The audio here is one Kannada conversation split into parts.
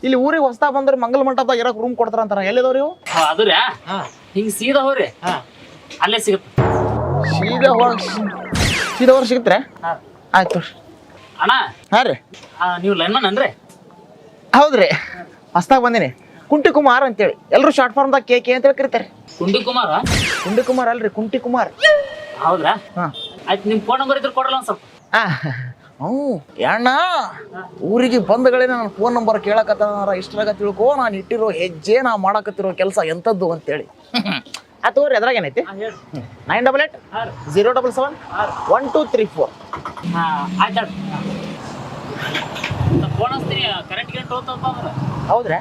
ಇಲ್ಲಿ ಊರಿಗೆ ಹೊಸ್ತಾ ಬಂದ್ರೆ ಮಂಗಲ ಮಂಟಪದಾಗ ಇರಕ್ ರೂಮ್ ಕೊಡ್ತಾರ ಅಂತಾರ ಎಲ್ಲಿದವ್ರಿ ಇವು ಅದು ರೀ ಹಿಂಗ್ ಸೀದಾ ಹೋಗ್ರಿ ಅಲ್ಲೇ ಸಿಗುತ್ತೆ ಸೀದಾ ಹೊರ ಸಿಗತ್ರೆ ಆಯ್ತು ಅಣ್ಣ ಹಾಂ ರೀ ನೀವು ಲೈನ್ಮನ್ ಅನ್ರಿ ಹೌದ್ರಿ ಹೊಸ್ತಾಗ ಬಂದಿನಿ ಕುಂಟಿ ಕುಮಾರ್ ಅಂತೇಳಿ ಎಲ್ಲರೂ ಶಾರ್ಟ್ ಫಾರ್ಮ್ದಾಗ ಕೆ ಅಂತೇಳಿ ಕರೀತಾರೆ ಕುಂಡಿ ಕುಮಾರ ಕುಂಡಿ ಕುಮಾರ್ ಅಲ್ರಿ ಕುಂಟಿ ಕುಮಾರ್ ಹೌದ್ರಾ ಹಾಂ ಆಯ್ತು ನಿಮ್ ಫೋನ್ ನಂಬರ್ ಇದ್ರೆ ಕೊಡಲ್ಲ ಒಂದ್ ಸ್ವಲ್ಪ ಹ್ಞೂ ಅಣ್ಣ ಊರಿಗೆ ಬಂದಗಳೇ ನನ್ನ ಫೋನ್ ನಂಬರ್ ಕೇಳಕತ್ತಾರ ಇಷ್ಟರಾಗ ತಿಳ್ಕೊ ನಾನು ಇಟ್ಟಿರೋ ಹೆಜ್ಜೆ ನಾ ಮಾಡಕತ್ತಿರೋ ಕೆಲಸ ಎಂಥದ್ದು ಅಂತೇಳಿ ಆಯ್ತು ತಗೋರಿ ಅದ್ರಾಗ ಏನೈತಿ 988077 ಆಯ್ತು ಫೋನ್ ಹಚ್ತೀನಿ ಕರೆಂಟ್ ಗಿರೆಂಟ್ ಹೋಗ್ತಪ್ಪ ಅಂದ್ರೆ ಹೌದ್ರಾ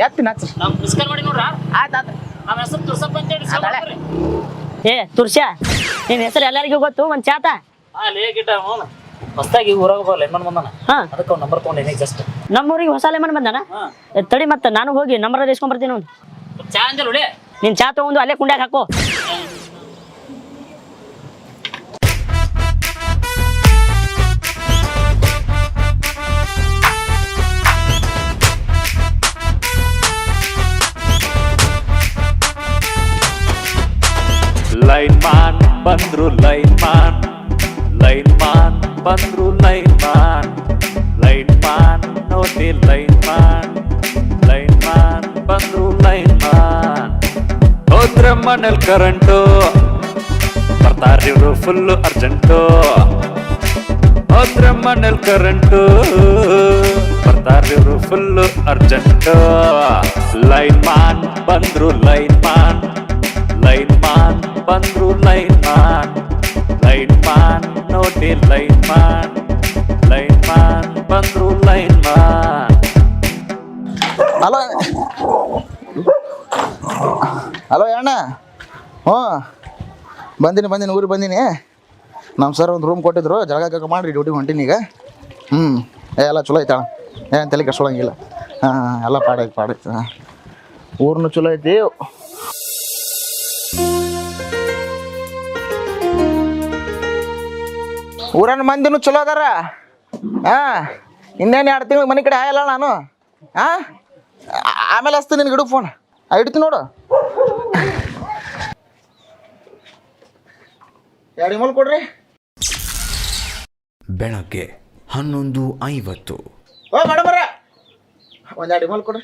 ಎತ್ತೀನಿ ಹಚ್ಚ ನಾವು ಮಿಸ್ ಕಾಲ್ ಮಾಡಿ ನೋಡ್ರ ಆಯ್ತು ನಮ್ಮ ಹೆಸರು ತುರ್ಸಪ್ಪ ಅಂತೇಳಿ ಏ ತುರ್ಷ ನಿನ್ ಹೆಸರು ಎಲ್ಲರಿಗೂ ಗೊತ್ತು ಒಂದ್ ಚಾತ ಲೇ ಗಿಟ್ಟ ಅವನು ಹೊಸದಾಗಿ ಊರಾಗ ಲೆಮನ್ ಬಂದಾನ ಅದಕ್ಕೆ ಅವ್ನ ನಂಬರ್ ತೊಗೊಂಡೇನೆ ಜಸ್ಟ್ ನಮ್ಮೂರಿಗೆ ಹೊಸ ಲೆಮನ್ ಬಂದಾನ ತಡಿ ಮತ್ತೆ ನಾನು ಹೋಗಿ ನಂಬರ್ ಇಸ್ಕೊಂಡ್ ಬರ್ತೀನಿ ಅವ್ನು ಚಾ ಅಂಜಲ್ ಹೊಡೆ ನಿನ್ ಚಾ ತಗೊಂಡು ಅಲ್ಲೇ ಕುಂಡ್ಯಾಗ ಹಾಕೋ ಲೈನ್ ಮಾನ್ ಬಂದ್ರು ಲೈನ್ ಮಾನ್ ಬಂದ್ರು ಲೈನ್ ಮಾನ್ ನೋಡಿ ಲೈನ್ ಮಾನ್ ಬಂದ್ರು ಲೈನ್ ಮಾನ್ ಹೋದ್ರೆ ಮನೇಲ್ ಕರೆಂಟು ಬರ್ತಾರಿವ್ರು ಫುಲ್ಲು ಅರ್ಜೆಂಟು ಹೋದ್ರೆ ಮನೇಲ್ ಕರೆಂಟು ಬರ್ತಾರಿವ್ರು ಫುಲ್ಲು ಅರ್ಜೆಂಟು ಲೈನ್ ಮಾನ್ ಬಂದ್ರು ಲೈನ್ ಮಾನ್ ಬಂದ್ರು ಲೈನ್ ಮಾನ್ ನೋಡಿ ಲೈನ್ ಮಾನ್ ಬಂದ್ರು ಲೈನ್ ಮಾನ್ ಹಲೋ ಅಣ್ಣ ಹ್ಞೂ ಬಂದಿನಿ ಊರಿಗೆ ಬಂದಿನಿ ನಮ್ಮ ಸರ್ ಒಂದು ರೂಮ್ ಕೊಟ್ಟಿದ್ರು ಜಳಕ ಮಾಡಿರಿ ಡ್ಯೂಟಿ ಹೊಂಟೀನಿ ಈಗ ಎಲ್ಲ ಚಲೋ ಐತಣ ಏನು ತಲೆ ಕೆಡ್ಸೋಳಂಗಿಲ್ಲ ಎಲ್ಲ ಪಾಡೈತೆ ಊರ್ನು ಚಲೋ ಐತಿ ಊರನ್ನ ಮಂದಿನೂ ಚಲೋ ಅದಾರ ಇನ್ನೇನು 2 ತಿಂಗಳು ಮನೆ ಕಡೆ ಆಯಲ್ಲ ನಾನು ಆಮೇಲೆ ಹಚ್ತೀನಿ ನಿನ್ಗೆ ಇಡು ಫೋನ್ ಇಡ್ತೀನಿ ನೋಡು 2 ಇಮಲ್ ಕೊಡ್ರಿ ಬೆಳಗ್ಗೆ 11:50 ಓ ಮೇಡಮರ ಒಂದು 2 ಇಮಲ್ ಕೊಡ್ರಿ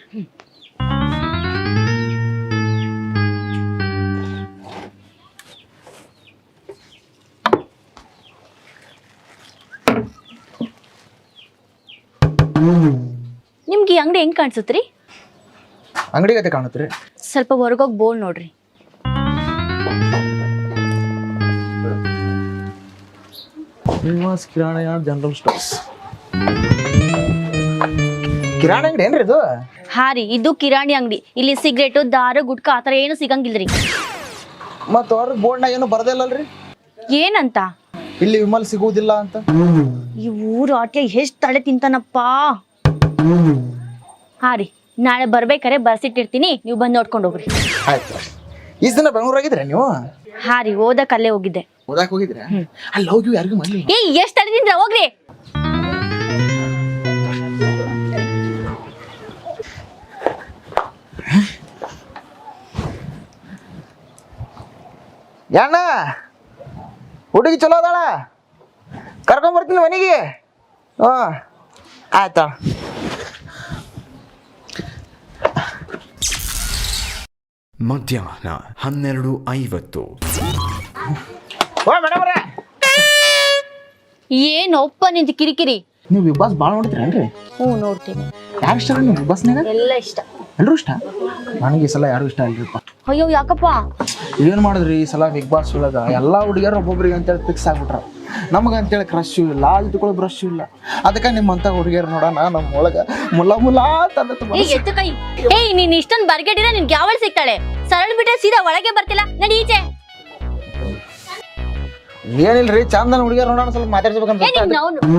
ನಿಮ್ಗೆ ಈ ಅಂಗಡಿ ಹೆಂಗ್ ಕಾಣಿಸುತ್ರಿ ಅಂಗಡಿ ಗತೆ ಕಾಣುತ್ರಿ ಸ್ವಲ್ಪ ಹೊರಗೋಗಿ ಬೋಲ್ ನೋಡ್ರಿ ಕಿರಾಣಿ ಜನರಲ್ ಸ್ಟೋರ್ಸ್ ಕಿರಾಣಿ ಅಂಗಡಿ ಏನ್ರಿ ಇದು ಹಾ ರೀ ಇದು ಕಿರಾಣಿ ಅಂಗಡಿ ಇಲ್ಲಿ ಸಿಗರೇಟು ದಾರು ಗುಟ್ಕಾ ಆತರ ಏನು ಸಿಗಂಗಿಲ್ರಿ ಮತ್ತ ಅವ್ರ ಬೋರ್ಡ್ನಾಗ ಏನು ಬರ್ದೇ ಇಲ್ಲಲ್ರಿ ಏನಂತ ಇಲ್ಲಿ ವಿಮಲ್ ಸಿಗುವುದಿಲ್ಲ ಅಂತ ಈ ಊರು ಆಟ್ಯ ಎಷ್ಟ್ ತಲೆ ತಿಂತಾನಪ್ಪ ಹಾ ರೀ ನಾಳೆ ಬರ್ಬೇಕಾರೆ ಬರ್ಸಿಟ್ಟಿರ್ತೀನಿ ನೀವು ಬಂದು ನೋಡ್ಕೊಂಡು ಹೋಗ್ರಿ ಆಯ್ತು ಈ ದಿನ ಬೆಂಗಳೂರಾಗಿದ್ರೆ ನೀವು ಹಾ ರೀ ಓದಕ್ ಅಲ್ಲೇ ಹೋಗಿದ್ದೆ ಓದಾಕ್ ಹೋಗಿದ್ರೆ ಅಲ್ಲಿ ಹೋಗಿ ಯಾರಿಗೂ ಮಾಡ್ಲಿ ಏ ಎಷ್ಟ್ ತಲೆ ತಿಂದ್ರ ಹೋಗ್ರಿ ಯಾಣ ಹುಡುಗಿ ಚಲೋ ಅದಾಳ ಕರ್ಕೊಂಬರ್ತೀನಿ ಮನೆಗೆ ಆಯ್ತಾ ಮಧ್ಯಾಹ್ನ 12:50 ಓ ಮೇಡಮ್ರ ಏನೊಪ್ಪ ನಿಂತ ಕಿರಿಕಿರಿ ನೀವು ಬಿಗ್ ಬಾಸ್ ಭಾಳ ನೋಡ್ತೀರೇನ್ರಿ ನೋಡ್ತೀನಿ ಯಾರು ಇಷ್ಟ ನೀವು ಬಿಗ್ ಬಾಸ್ನಾಗ ಎಲ್ಲ ಇಷ್ಟ ಎಲ್ಲರೂ ಇಷ್ಟ ನನಗೆ ಈ ಸಲ ಯಾರು ಇಷ್ಟ ಅಲ್ರಿಪ್ಪ ಅಯ್ಯೋ ಯಾಕಪ್ಪ ಏನು ಮಾಡಿದ್ರಿ ಈ ಸಲ ಬಿಗ್ ಬಾಸ್ ಒಳಗ ಎಲ್ಲ ಹುಡುಗಿಯರು ಒಬ್ಬೊಬ್ರಿಗೆ ಅಂತೇಳಿ ಫಿಕ್ಸ್ ಆಗ್ಬಿಟ್ರ ನಮಗಂತೇಳಿ ಕ್ರಶು ಇಲ್ಲ ಅಲ್ಲಿ ತಗೊಳ್ಳೋ ಬ್ರಷ್ ಇಲ್ಲ ಅದಕ್ಕೆ ನಿಮ್ಮಂತ ಹುಡುಗಿಯರು ನೋಡೋಣ ನಮ್ಮ ಒಳಗ ಮುಲ್ಲ ಎತ್ತು ಕೈ ಏಯ್ ನೀನ್ ಇಷ್ಟೊಂದು ಬರ್ಗೆಟಿರ ನಿನ್ಗೆ ಯಾವಳು ಸಿಗ್ತಾಳೆ ಸರಳ ಬಿಟ್ರೆ ಸೀದಾ ಒಳಗೆ ಬರ್ತಿಲ್ಲ ನಡಿ ಈಚೆ ಏನಿಲ್ರಿ ಚಂದನ ಹುಡುಗಿಯರು ನೋಡೋಣ ಸ್ವಲ್ಪ ಮಾತಾಡ್ಸ್ಬೇಕಂತ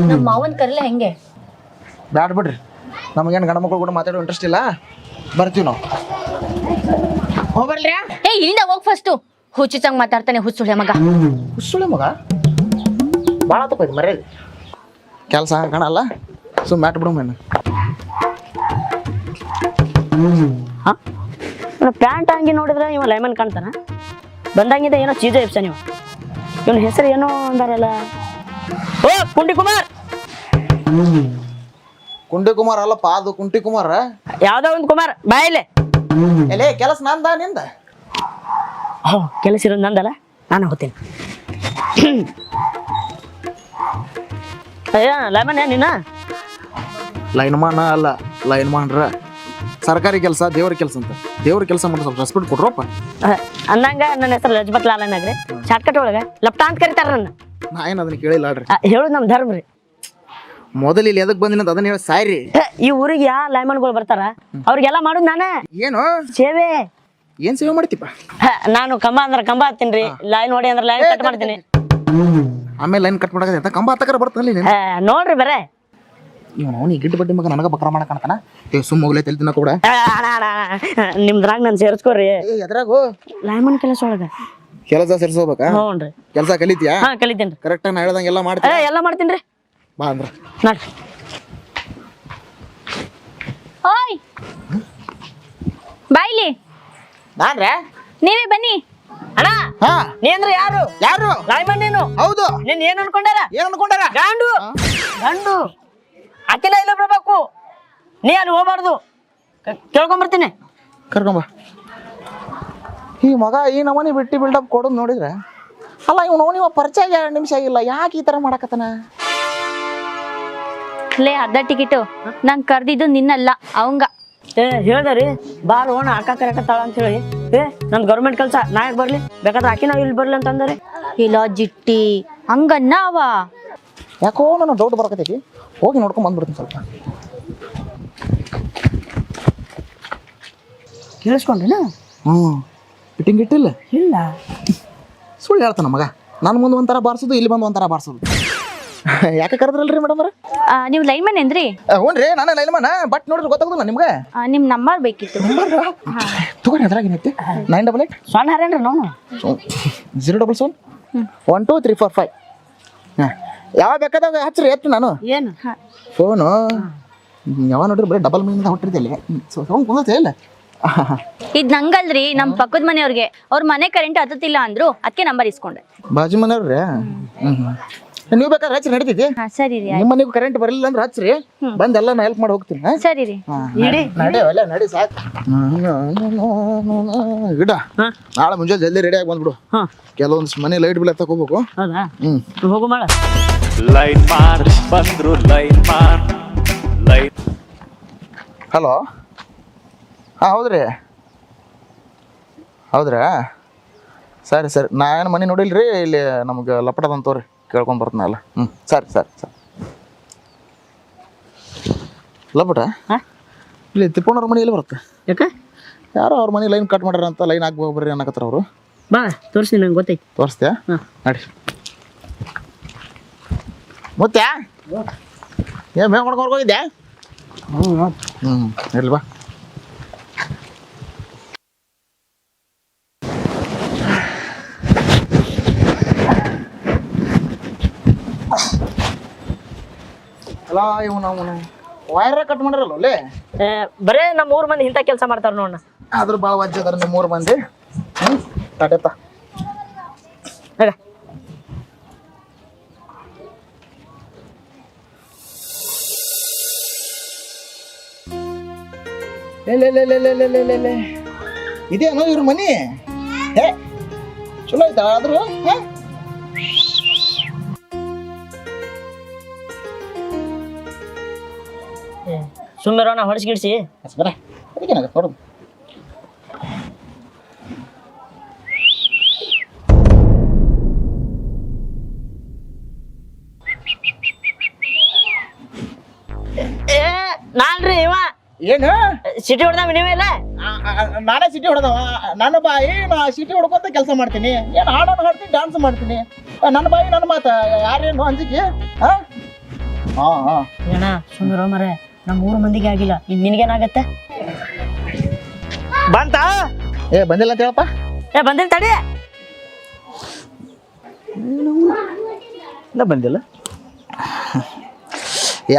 ನಮ್ಮ ಮಾವನ್ ಕರ್ಲೆ ಹೆಂಗೆ ಬ್ಯಾಡ್ ಬಿಡ್ರಿ ನಮಗೇನು ಗಂಡ ಮಕ್ಕಳು ಕೂಡ ಮಾತಾಡೋ ಇಂಟ್ರೆಸ್ಟ್ ಇಲ್ಲ ಬರ್ತೀವಿ ನಾವು ಹೋಗ್ಬರ್ಲಿ ಏ ಇಲ್ಲಿಂದ ಹೋಗ್ ಫಸ್ಟು ಹುಚ್ಚುಚ್ಚಂಗ್ ಮಾತಾಡ್ತಾನೆ ಹುಚ್ಚುಳೆ ಮಗ ಹುಸುಳೆ ಮಗ ಭಾಳ ತಪ್ಪ ಮರ್ಯಾದೆ ಕೆಲಸ ಕಾಣಲ್ಲ ಮ್ಯಾಟ್ ಬಿಡು ಮೇನ್. ಪ್ಯಾಂಟ್ ಹಂಗೆ ನೋಡಿದ್ರೆ ಇವ ಲೈಮನ್ ಕಾಣ್ತಾನ. ಬಂದಂಗಿದೆ ಏನೋ ಚೀಜ ಇಪ್ಸ ನೀವು. ಇವನ ಹೆಸರು ಏನೋ ಅಂದಾರಲ್ಲ. ಓ ಕುಂಟಿ ಕುಮಾರ್. ಕುಂಟಿ ಕುಮಾರ್ ಅಲ್ಲಪ್ಪ, ಅದು ಕುಂಟಿ ಕುಮಾರ. ಯಾವ್ದೋ ಒಂದು ಕುಮಾರ್ ಬಾಯಿಲೆ. ಎಲೆ ಕೆಲಸ ನಂದ ನಿಂದ. ಕೆಲಸ ಇರೋದು ನಂದಲ್ಲ, ನಾನು ಹೋಗ್ತೀನಿ. ಅಯ್ಯ ಲೈಮನ್ ನಿನ್ನ ಲೈನ್ಮಾನ ಅಲ್ಲ, ಲೈನ್ಮಾನ್ರ. ಸರ್ಕಾರಿ ಕೆಲಸ ದೇವ್ರ ಕೆಲಸ ಅಂತ. ದೇವ್ರ ಕೆಲಸ ಮಾಡಿ ಸ್ವಲ್ಪ ರೆಸ್ಪೆಕ್ಟ್ ಕೊಡ್ರಪ್ಪ. ಅಂದಂಗ ನನ್ನ ಹೆಸರು ಲಜಪತ್ ಲಾಲನಾಗ್ರಿ. ಶಾರ್ಟ್ಕಟ್ ಒಳಗೆ ಲಪ್ಟ ಅಂತ ಕರೀತಾರ ನನ್ನ. ನಾ ಏನು ಅದನ್ನ ಕೇಳಿಲ್ಲ ಅಲ್ರಿ. ಹೇಳುದು ನಮ್ಮ ಧರ್ಮ ರೀ. ಮೊದಲು ಇಲ್ಲಿ ಎದಕ್ ಬಂದಿನ ಅಂತ ಅದನ್ನ ಹೇಳಿ ಸಾಯ್ರಿ. ಈ ಊರಿಗೆ ಯಾ ಲೈಮನ್ಗಳು ಬರ್ತಾರ ಅವ್ರಿಗೆಲ್ಲ ಮಾಡುದು ನಾನೇ ಏನು ಸೇವೆ. ಏನ್ ಸೇವೆ ಮಾಡ್ತೀಪ? ನಾನು ಕಂಬ ಅಂದ್ರೆ ಕಂಬ ಹತ್ತೀನಿ, ಲೈನ್ ಹೊಡಿ ಅಂದ್ರೆ ಲೈನ್ ಕಟ್ ಮಾಡ್ತೀನಿ. ಆಮೇಲೆ ಲೈನ್ ಕಟ್ ಮಾಡಕ ಅಂತ ಕಂಬ ಹತ್ತಕರ ಬರ್ತಾನಲ್ಲಿ. ನೋಡ್ರಿ ಬರೇ ಇವನು ಅವನಿಗೆ ಗಿಡ್ಡ ಬಡ್ಡಿ ಮಗ ನನಗ ಬಕ್ರ ಮಾಡಕ್ ಕಾಣ್ತಾನ. ಸುಮ್ಮ ಹೋಗ್ಲೇ ತಲೆ ತಿನ್ನ ಕೂಡ ನಿಮ್ದ್ರಾಗ ನಾನು ಸೇರಿಸ್ಕೋರಿ. ಎದ್ರಾಗು ಲೈಮನ್ ಕೆಲಸ ಒಳಗ ಕೆಲಸ ಸೇರ್ಸೋಬೇಕಾ? ಹ್ಞೂನ್ರಿ. ಕೆಲಸ ಕಲಿತೀಯಾ? ಹಾ ಕಲಿತೇನ್ರಿ. ಕರೆಕ್ಟಾಗಿ ನಾ ಹೇಳ್ದಂಗೆ ಎಲ್ಲ ಮಾಡ್ತೀನಿ. ಎಲ್ಲ ಮಾಡ್ತೀನಿ ಬಾ ಅಂದ್ರ ನೋಡ್ರಿ. ಓಯ್ ಬಾಯ್ಲಿ ನಾನ್ರೆ ನೀವೇ ಬನ್ನಿ. ಅಣ್ಣ ಹಾ ನೀ ಅಂದ್ರೆ ಯಾರು? ಯಾರು? ಲೈಮನ್ ನೀನು. ಹೌದು. ನಿನ್ ಏನ್ ಅನ್ಕೊಂಡಾರ? ಏನ್ ಅನ್ಕೊಂಡಾರ? ಗಂಡು ಗಂಡು ಅಕ್ಕಿನ ಇಲ್ಲ ಬರ್ಬೇಕು. ನೀ ಅಲ್ಲಿ ಹೋಗ್ಬಾರ್ದು. ಕೇಳ್ಕೊಂಬರ್ತೀನಿ. ಕರ್ಕೊಂಬ. ಈ ಮಗ ಈ ನಮನಿ ಬಿಟ್ಟಿ ಬಿಲ್ಡಪ್ ಕೊಡೋದು ನೋಡಿದ್ರೆ ಅಲ್ಲ ಇವ್ ಪರಿಚಯ 2 ನಿಮಿಷ ಆಗಿಲ್ಲ, ಯಾಕೆ ಈ ತರ ಮಾಡಕತ್ತನ? ಲೇ ಅರ್ಧ ಟಿಕೆಟು ನಂಗೆ ಕರ್ದಿದ್ದು ನಿನ್ನಲ್ಲ ಅವಂಗ. ಹೇಳ್ದಾರಿ ಬಾಳ ಓಣ ಅಕ್ಕ ಕರೆಕತ್ತಾಳ ಅಂತ ಹೇಳಿ. ನನ್ ಗೌರ್ಮೆಂಟ್ ಕೆಲ್ಸ ನಾ ಯಾಕೆ ಬರ್ಲಿ? ಬೇಕಾದ್ರೆ ಆಕಿ ನಾವ್ ಇಲ್ಲಿ ಬರ್ಲಿ ಅಂತ ಅಂದಾರೆ. ಇಲ್ಲ ಜಿಟ್ಟಿ ಹಂಗನ್ನ ಅವ. ಯಾಕೋ ನಾನು ಡೌಟ್ ಬರಕತ್ತೈತಿ. ಹೋಗಿ ನೋಡ್ಕೊಂಡ್ ಬಂದ್ಬಿಡ್ತೀನಿ ಸ್ವಲ್ಪ. ಕೇಳಿಸ್ಕೊಂಡ್ರಿನ? ಫಿಟ್ಟಿಂಗ್ ಇಟ್ಟಿಲ್ಲ. ಇಲ್ಲ ಸುಳ್ಳು ಹೇಳ್ತಾನ ಮಗ. ನಾನು ಮುಂದೆ ಒಂಥರ ಬಾರಿಸೋದು, ಇಲ್ಲಿ ಬಂದು ಒಂಥರ ಬಾರಿಸೋದು. ಯಾಕೆ ಕರೆದ್ರಲ್ರಿ ಮೇಡಮ್ ಅವ್ರ? ನೀವು ಲೈನ್ಮನ್ ಏನ್ರಿ? ಹ್ಞೂ ರೀ, ನಾನು ಲೈನ್ಮನ್. ಬಟ್ ನೋಡ್ರಿ ಗೊತ್ತಾಗೋದಿಲ್ಲ ನಿಮ್ಗೆ. ನಿಮ್ ನಂಬರ್ ಬೇಕಿತ್ತು. ತಗೋರಿ, ಅದ್ರಾಗೇನೈತಿ? 988 ಸಣ್ಣ ಹರೇನ್ರಿ ನಾವು 077 1 2 3 4 5. ಹಾಂ, ಯಾವ ಬೇಕಾದಾಗ ಹಚ್ಚಿರಿ ಎತ್ತು ನಾನು ಏನು ಫೋನು. ಯಾವ ನೋಡ್ರಿ ಬರೀ ಡಬಲ್ ಮೀನಿಂದ ಹುಟ್ಟಿರ್ತಿಲ್ಲ. ಫೋನ್ ಕುಂದತ್ತೆ ಇಲ್ಲ. ಇದ್ ನಂಗಲ್ರಿ, ನಮ್ ಪಕ್ಕದ ಮನೆಯವ್ರಿಗೆ. ಅವ್ರ ಮನೆ ಕರೆಂಟ್ ಹತ್ತತಿಲ್ಲ ಅಂದ್ರು, ಅದಕ್ಕೆ ನಂಬರ್ ಇಸ್ಕೊಂಡೆ. ಬಾಜು ಮನೆಯವ್ರಿ? ನೀವು ಬೇಕಾದ್ರೆ ಹಚ್ಚಿ ನಡೀತೈತಿ. ಸರಿ ರೀ. ನಿಮ್ಮ ಮನೆಗೂ ಕರೆಂಟ್ ಬರಲಿಲ್ಲ ಅಂದ್ರೆ ಹಚ್ಚ್ರಿ, ಬಂದೆಲ್ಲ ನಾ ಹೆಲ್ಪ್ ಮಾಡಿ ಹೋಗ್ತೀನಿ. ಸರಿ ರೀ. ನಡಿ ಸಾಕು. ಗಿಡ ನಾಳೆ ಮುಂಜಾನೆ ಜಲ್ದಿ ರೆಡಿ ಆಗಿ ಬಂದ್ಬಿಡು. ಕೆಲವೊಂದು ಮನೆ ಲೈಟ್ ಬಿಲ್ ಎತ್ತಕ್ ಹೋಗ್ಬೇಕು. ಹೌದಾ? ಹೋಗು ಮಾಡ. ಲೈನ್ ಮಾನ್ ಬಂದ್ರು, ಲೈನ್ ಮಾನ್ ಲೈನ್. ಹಲೋ. ಹಾಂ ಹೌದ್ರಿ. ಹೌದ್ರಾ? ಸರಿ ಸರಿ, ನಾ ಏನು ಮನೆ ನೋಡಿಲ್ರಿ. ಇಲ್ಲಿ ನಮ್ಗೆ ಲಪಟದಂತವ್ರಿ, ಕೇಳ್ಕೊಂಡು ಬರ್ತೀನಲ್ಲ. ಸರಿ ಸರಿ ಸರಿ. ಲಪಟ ಇಲ್ಲಿ ತಿಪ್ಪಣ್ಣವ್ರ ಮನೆ ಎಲ್ಲಿ ಬರುತ್ತೆ? ಯಾಕೆ? ಯಾರೋ ಅವ್ರ ಮನೆ ಲೈನ್ ಕಟ್ ಮಾಡ್ಯಾರ ಅಂತ, ಲೈನ್ ಹಾಕಿ ಬರ್ರಿ ಅನ್ನಕತ್ತಾರ ಅವರು. ಬಾ ತೋರಿಸ್ತೀನಿ, ನಂಗೆ ಗೊತ್ತೈತಿ. ತೋರಿಸ್ತೀಯಾ? ನಡಿ. ಮತ್ತೆ ಏನು ಬೇಗ ಮಾಡ್ಕೊಂಡು ಹೋಗಿದ್ದೆ? ಇರ್ಲಿ ಬಾ. ಅಲ್ಲ ಇವ್ ನಾವು ವೈರ ಕಟ್ ಮಾಡಿರಲ್ಲ ಅಲ್ಲೇ. ಬರೇ ನಮ್ಮ 3 ಮಂದಿ ಇಂಥ ಕೆಲಸ ಮಾಡ್ತಾರ ನೋಡ. ಅದ್ರ ಭಾಳ ವಜ್ಜೆ ಅದಾರ ನಿಮ್ಮ 3 ಮಂದಿ. ತಡೆತ ಇದೇನೋ ಇವ್ರ ಮನಿ. ಹೇ ಚಲೋ ಆಯ್ತಾ ಆದ್ರು? ಸುಮ್ಮನೆ ಹೊಡಿಸ್ಗಿಡ್ಸಿ ಬರ ಅದಕ್ಕೇನಾಗತ್ತೆ ನೋಡು. ನಾನ್ರಿ ಇವ ಏನು ಸಿಟಿ ಹೊಡೆದ ನೀವೇ ಇಲ್ಲ? ನಾನೇ ಸಿಟಿ ಹೊಡೆದವ. ನನ್ನ ಬಾಯಿ ನಾ ಸಿಟಿ ಹೊಡ್ಕೊಂತ ಕೆಲಸ ಮಾಡ್ತೀನಿ. ಏನು ಹಾಡನ್ನು ಹಾಡ್ತೀನಿ, ಡ್ಯಾನ್ಸ್ ಮಾಡ್ತೀನಿ. ನನ್ನ ಬಾಯಿ ನನ್ನ ಮಾತ ಯಾರೇನು ಅಂಜಿಕೆ? ಹಾಂ ಹಾಂ ಹಾಂ ಏನ ಸುಮ್ಮನೆ ಮರೆ, ನಮ್ಮ 3 ಮಂದಿಗೆ ಆಗಿಲ್ಲ, ಇನ್ನು ನಿನಗೇನಾಗತ್ತೆ? ಬಂತ? ಏ ಬಂದಿಲ್ಲ ಅಂತ ಹೇಳಪ್ಪ. ಬಂದಿಲ್ಲ ತಡಿ. ಇಲ್ಲ ಬಂದಿಲ್ಲ.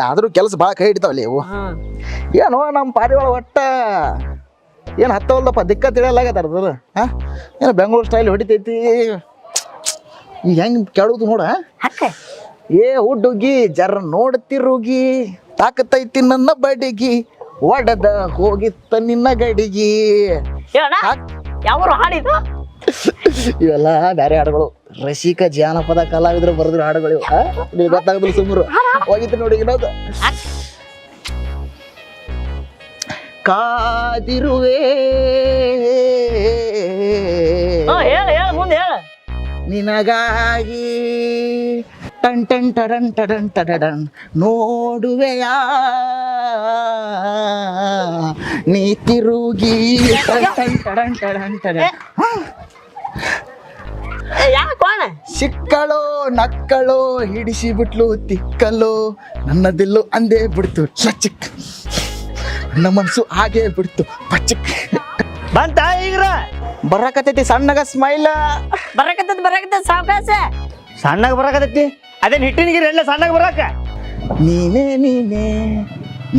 ಆದ್ರೂ ಕೆಲಸ ಭಾಳ ಕೈ ಹಿಡಿತಾವಲ್ಲಿ ಇವು ಏನೋ ನಮ್ಮ ಪಾರಿವಾಳ ಒಟ್ಟ ಏನು ಹತ್ತವಲ್ದಪ್ಪ ದಿಕ್ಕ ತಿಳಿಯಲಾಗತ್ತಾರದು ಹಾಂ ಏನು ಬೆಂಗಳೂರು ಸ್ಟೈಲ್ ಹೊಡಿತೈತಿ ಈಗ ಹೆಂಗೆ ಕೆಡುದು ನೋಡ ಏ ಹುಡುಗಿ ಜರ ನೋಡ್ತಿರುಗಿ ತಾಕತೈತಿ ನನ್ನ ಬಡಿಗಿ ಒಡದ ಹೋಗಿತ್ತ ನಿನ್ನ ಗಡಿಗಿ ಯಾವ ಹಾಡಿದು ಇವೆಲ್ಲ ಬೇರೆ ಹಾಡುಗಳು ರಸಿಕ ಜಾನಪದ ಕಲಾವಿದರು ಬರೆದ್ರು ಹಾಡುಗಳು ಇವು ನೀವು ಗೊತ್ತಾಗದ್ರು ಸುಮ್ಮರು ಹೋಗಿತ್ತು ನೋಡಿ ಇನ್ನೊಂದು ಕಾದಿರುವೆ ಮುಂದೆ ಹೇಳ ನಿನಗಾಗಿ ಟನ್ ಟನ್ ಟಡನ್ ಟಡನ್ ಟಡನ್ ನೋಡುವೆಯಾ ನೀ ತಿರುಗಿ ಟನ್ ಟನ್ ಟಡನ್ ಟಡನ್ ಟಡನ್ ಸಿಕ್ಕಳೋ ನಕ್ಕಳೋ ಹಿಡಿಸಿ ಬಿಟ್ಲು ತಿಕ್ಕಲು ನನ್ನದಿಲ್ಲು ಅಂದೇ ಬಿಡ್ತು ಸಚಿಕ್ ನನ್ನ ಮನಸ್ಸು ಹಾಗೆ ಬಿಡ್ತು ಪಚ್ಚಕ್ ಬಂತ ಈಗ ಬರಕತ್ತೈತಿ ಸಣ್ಣಗ ಸ್ಮೈಲ್ ಬರಕತ್ತದ ಸಾವಕಾಶ ಸಣ್ಣಗೆ ಬರಾಕತೈತಿ ಅದೇನ್ ಹಿಟ್ಟಿನಿಗಿರಿ ಎಲ್ಲ ಸಣ್ಣಗೆ ಬರಾಕ ನೀನೇ ನೀನೇ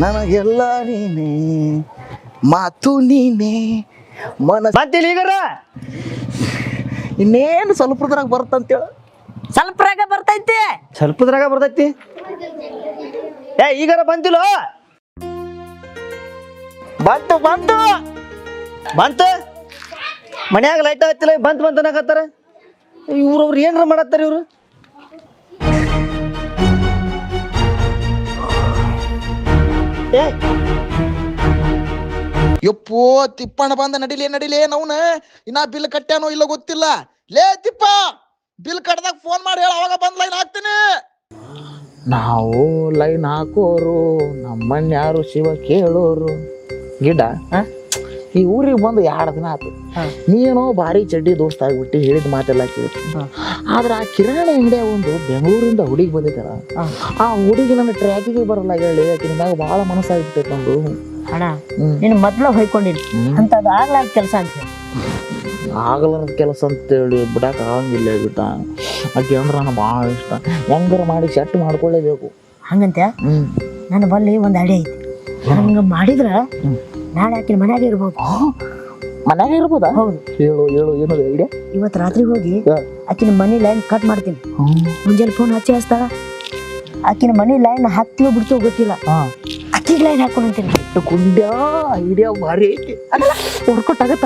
ನನಗೆಲ್ಲ ನೀನೇ ಮಾತು ನೀನೇ ಮನಸ್ಸು ಬಂತಿಲ್ಲ ಈಗರ ಇನ್ನೇನು ಸ್ವಲ್ಪದ್ರಾಗ ಬರುತ್ತಂತೇಳ ಸ್ವಲ್ಪರಾಗ ಬರ್ತೈತಿ ಸ್ವಲ್ಪದ್ರಾಗ ಬರ್ತೈತಿ ಏ ಈಗಾರ ಬಂತಿಲ್ಲ ಬಂತು ಬಂತು ಬಂತ ಮನ್ಯಾಗ ಲೈಟ್ ಹತ್ತಿಲ್ಲ ಬಂತ ಅನ್ನಕತ್ತಾರ ಇವ್ರವ್ರು ಏನ್ರ ಮಾಡತ್ತಾರ ಇವ್ರು ಏ ಯಪ್ಪೋ ತಿಪ್ಪಣ್ಣ ಬಂದ ನಡಿಲೇ ನವ್ನ ಇನ್ನ ಬಿಲ್ ಕಟ್ಟ್ಯಾನೋ ಇಲ್ಲ ಗೊತ್ತಿಲ್ಲ ಲೇ ತಿಪ್ಪ ಬಿಲ್ ಕಟ್ಟದಾಗ ಫೋನ್ ಮಾಡಿ ಹೇಳ ಅವಾಗ ಬಂದ್ ಲೈನ್ ಹಾಕ್ತೀನಿ ನಾವು ಲೈನ್ ಹಾಕೋರು ನಮ್ಮನ್ನ ಯಾರು ಶಿವ ಕೇಳೋರು ಗಿಡ ಈ ಊರಿಗೆ ಬಂದು 2 ದಿನ ಆತು ನೀನೋ ಭಾರಿ ಚಡ್ಡಿ ದೋಸ್ತ ಆಗ್ಬಿಟ್ಟು ಹೇಳಿದ ಮಾತೆಲ್ಲ ಕೇಳ್ತಿ ಆದ್ರೆ ಆ ಕಿರಾಣಿ ಅಂಗಡಿಯ ಒಂದು ಬೆಂಗಳೂರಿಂದ ಹುಡುಗಿ ಬಂದಿದ್ದಾರ ಆ ಹುಡುಗಿ ನನ್ನ ಟ್ರ್ಯಾಕಿಗೆ ಬರಲ್ಲ ಹೇಳಿ ಆಕಿನ ಮ್ಯಾಗ ಭಾಳ ಮನಸ್ಸಾಗ್ಬಿಟ್ಟೈತೆ ಒಂದು ಅಣ್ಣ ನೀನು ಮೊದ್ಲ ಹೊಯ್ಕೊಂಡಿನಿ ಅಂತದ್ ಆಗ್ಲಾರ ಕೆಲಸ ಅಂತ ಆಗಲಾರದ ಕೆಲಸ ಅಂತೇಳಿ ಬಿಡಕ್ಕೆ ಆಗಂಗಿಲ್ಲ ಬಿಟ್ಟ ಆಕೆ ಅಂದ್ರೆ ನನಗೆ ಭಾಳ ಇಷ್ಟ ಹೆಂಗಾರ ಮಾಡಿ ಸೆಟ್ ಮಾಡ್ಕೊಳ್ಳೇಬೇಕು ಹಂಗಂತ ನನ್ನ ಬಲ್ಲಿ ಒಂದು ಐಡಿಯಾ ಐತಿ ಹಂಗ ಮಾಡಿದ್ರ ನಾಳೆ ಆಕಿನ ಮನ್ಯಾಗ ಇರ್ಬೋದು ಮನ್ಯಾಗ ಇರ್ಬೋದಾ ಹೌದು ಹೇಳು ಏನದು ಐಡಿಯಾ ಇವತ್ತು ರಾತ್ರಿ ಹೋಗಿ ಆಕಿನ ಮನಿ ಲೈನ್ ಕಟ್ ಮಾಡ್ತೀನಿ ಮುಂಜಾನೆ ಫೋನ್ ಹಚ್ತಾಳ ಆಕಿನ ಮನಿ ಲೈನ್ ಹತ್ತಿಯೋ ಬಿಡ್ತೋ ಗೊತ್ತಿಲ್ಲ ಅಕ್ಕಿಗೆ ಲೈನ್ ಹಾಕೊಂಡ್ತೀನಿ ಕುಂಡ್ಯ ಐಡಿಯಾ ಭಾರಿ ಐತಿ ವರ್ಕೌಟ್ ಆಗತ್ತ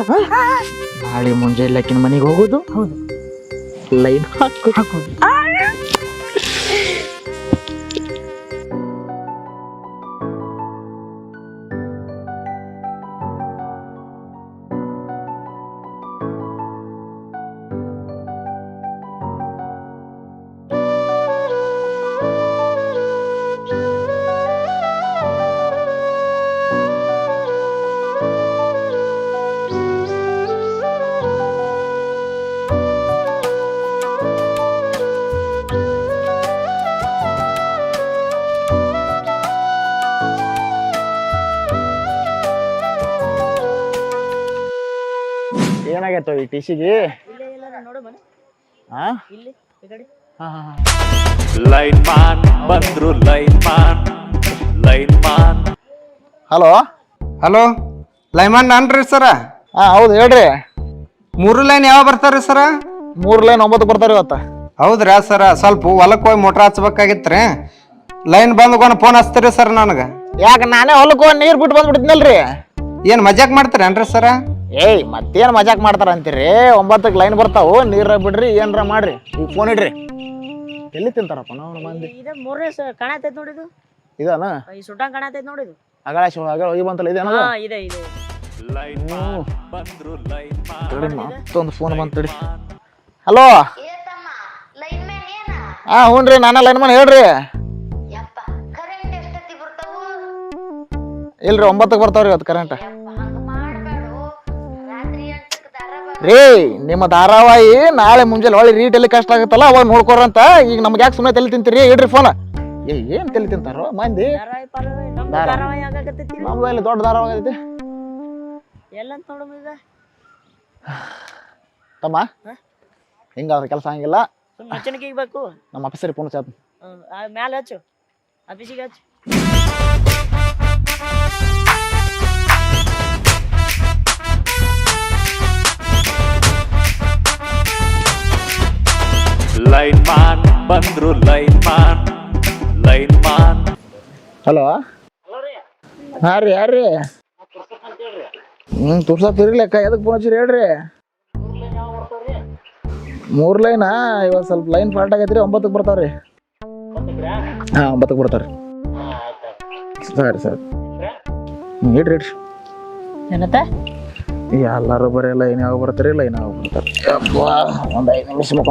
ನಾಳೆ ಮುಂಜಾನೆ ಆಕಿನ ಮನೆಗೆ ಹೋಗೋದು ಹೌದು ಲೈನ್ ಹಾಕೋದು ಏನಾಗೈತೋ ಈ ಟಿಸಿಗೆ ಲೈನ್ ಮಾನ್ ಬಂದ್ರು ಲೈನ್ ಮಾನ್ ಹಲೋ ಹಲೋ ಲೈಮನ್ ನಾನ್ರಿ ಸರ ಹೌದು ಹೇಳ್ರಿ 3 ಲೈನ್ ಯಾವ ಬರ್ತಾರ್ರಿ ಸರ 3 ಲೈನ್ 9 ಬರ್ತಾರೆ ಇವತ್ತ ಹೌದ್ರಾ ಸರ ಸ್ವಲ್ಪ ಹೊಲಕ್ಕೆ ಹೋಗಿ ಮೋಟ್ರ್ ಹಚ್ಬೇಕಾಗಿತ್ರಿ ಲೈನ್ ಬಂದ್ಕೊಂಡು ಫೋನ್ ಹಚ್ತೀರಿ ಸರ್ ನನಗೆ ಯಾಕೆ ನಾನೇ ಹೊಲಕ್ಕೆ ಹೋಗಿ ನೀರು ಬಿಟ್ಟು ಬಂದ್ಬಿಟ್ಟಿದ್ನಲ್ರಿ ಏನು ಮಜಾಕ್ ಮಾಡ್ತೀರೇನ್ರಿ ಸರ ಏಯ್ ಮತ್ತೇನು ಮಜಾಕ್ ಮಾಡ್ತಾರ ಅಂತೀರಿ 9ಕ್ಕೆ ಲೈನ್ ಬರ್ತಾವು ನೀರ ಬಿಡ್ರಿ ಏನ್ರ ಮಾಡ್ರಿ ಈಗ ಫೋನ್ ಇಡ್ರಿ ಎಲ್ಲಿ ತಿಂತಾರಪ್ಪ ನಾವು ಮಂದಿ ಇದ ಮೂರನೇ ಕಾಣತೈತಿ ನೋಡಿದು ಇದಾನ ಈ ಸುಟ್ಟಂಗ್ ಕಾಣತೈತಿ ನೋಡಿದು ಅಗಳ ಹೋಗಿ ಬಂತಲ್ಲ ಇದೇನದ ಇದೆ ಲೈನ್ ಮಾನ್ ಬಂದ್ರು ಲೈನ್ ಮಾನ್ ತಡಿ ಮತ್ತೊಂದು ಫೋನ್ ಬಂತು ತಡಿ ಹಲೋ ಹ್ಞೂ ರೀ ನಾನ ಲೈನ್ ಮನ್ ಹೇಳ್ರಿ ಇಲ್ರಿ 9ಕ್ಕೆ ಬರ್ತಾವ್ರಿ ಇವತ್ತು ಕರೆಂಟ್ ರೀ ನಿಮ್ಮ ಧಾರಾವಾಹಿ ನಾಳೆ ಮುಂಜಾನೆ ಹೊಳ್ಳಿ ರೀಟಲ್ಲಿ ಕಷ್ಟ ಆಗುತ್ತಲ್ಲ ಅವಾಗ ನೋಡ್ಕೊರಂತ ಈಗ ನಮ್ಗೆ ಯಾಕೆ ಸುಮ್ಮನೆ ತಲೆ ತಿಂತೀರಿ ಇಡ್ರಿ ಫೋನ್ ಏನ್ ತಲೆ ತಿಂತಾರೋ ಮಂದಿ ನಮ್ದು ಇಲ್ಲಿ ದೊಡ್ಡ ಧಾರಾವಾಹಿ ಐತಿ ಎಲ್ಲಂತ ನೋಡೋದ ತಮ್ಮ ಹಿಂಗಾದ್ರೆ ಕೆಲಸ ಹಂಗಿಲ್ಲ ಸುಮ್ಮನೆ ಬೇಕು ನಮ್ಮ ಆಫೀಸರಿಗೆ ಫೋನ್ ಹಚ್ಚ ಮ್ಯಾಲೆ ಹಚ್ಚು ಆಫೀಸಿಗೆ ಹಚ್ಚು ಲೈನ್ ಮ್ಯಾನ್ ಬಂದ್ರು ಲೈನ್ ಮ್ಯಾನ್ ಹಲೋ ಹಾಂ ರೀ ಯಾರು ರೀ ತುರ್ಸಪ್ ಇರ್ಲಿಕ್ಕ ಎದಕ್ಕೆ ಫೋನ್ ಹಚ್ಚಿರಿ ಹೇಳ್ರಿ 3 ಲೈನಾ ಇವತ್ತು ಸ್ವಲ್ಪ ಲೈನ್ ಫಾಲ್ಟ್ ಆಗೈತ್ರಿ 9ಕ್ಕೆ ಬರ್ತಾವ್ರಿ ಹಾಂ 9ಕ್ಕೆ ಬರ್ತಾವ್ರಿ ಸರಿ ಇಡ್ರಿ ಏನತ್ತ ಎಲ್ಲರೂ ಬರೀ ಲೈನ್ ಯಾವಾಗ ಬರ್ತಾರೆ ಲೈನ್ ಯಾವಾಗ ಬರ್ತಾರೆ ಒಂದು 5 ನಿಮಿಷ ಮುಖ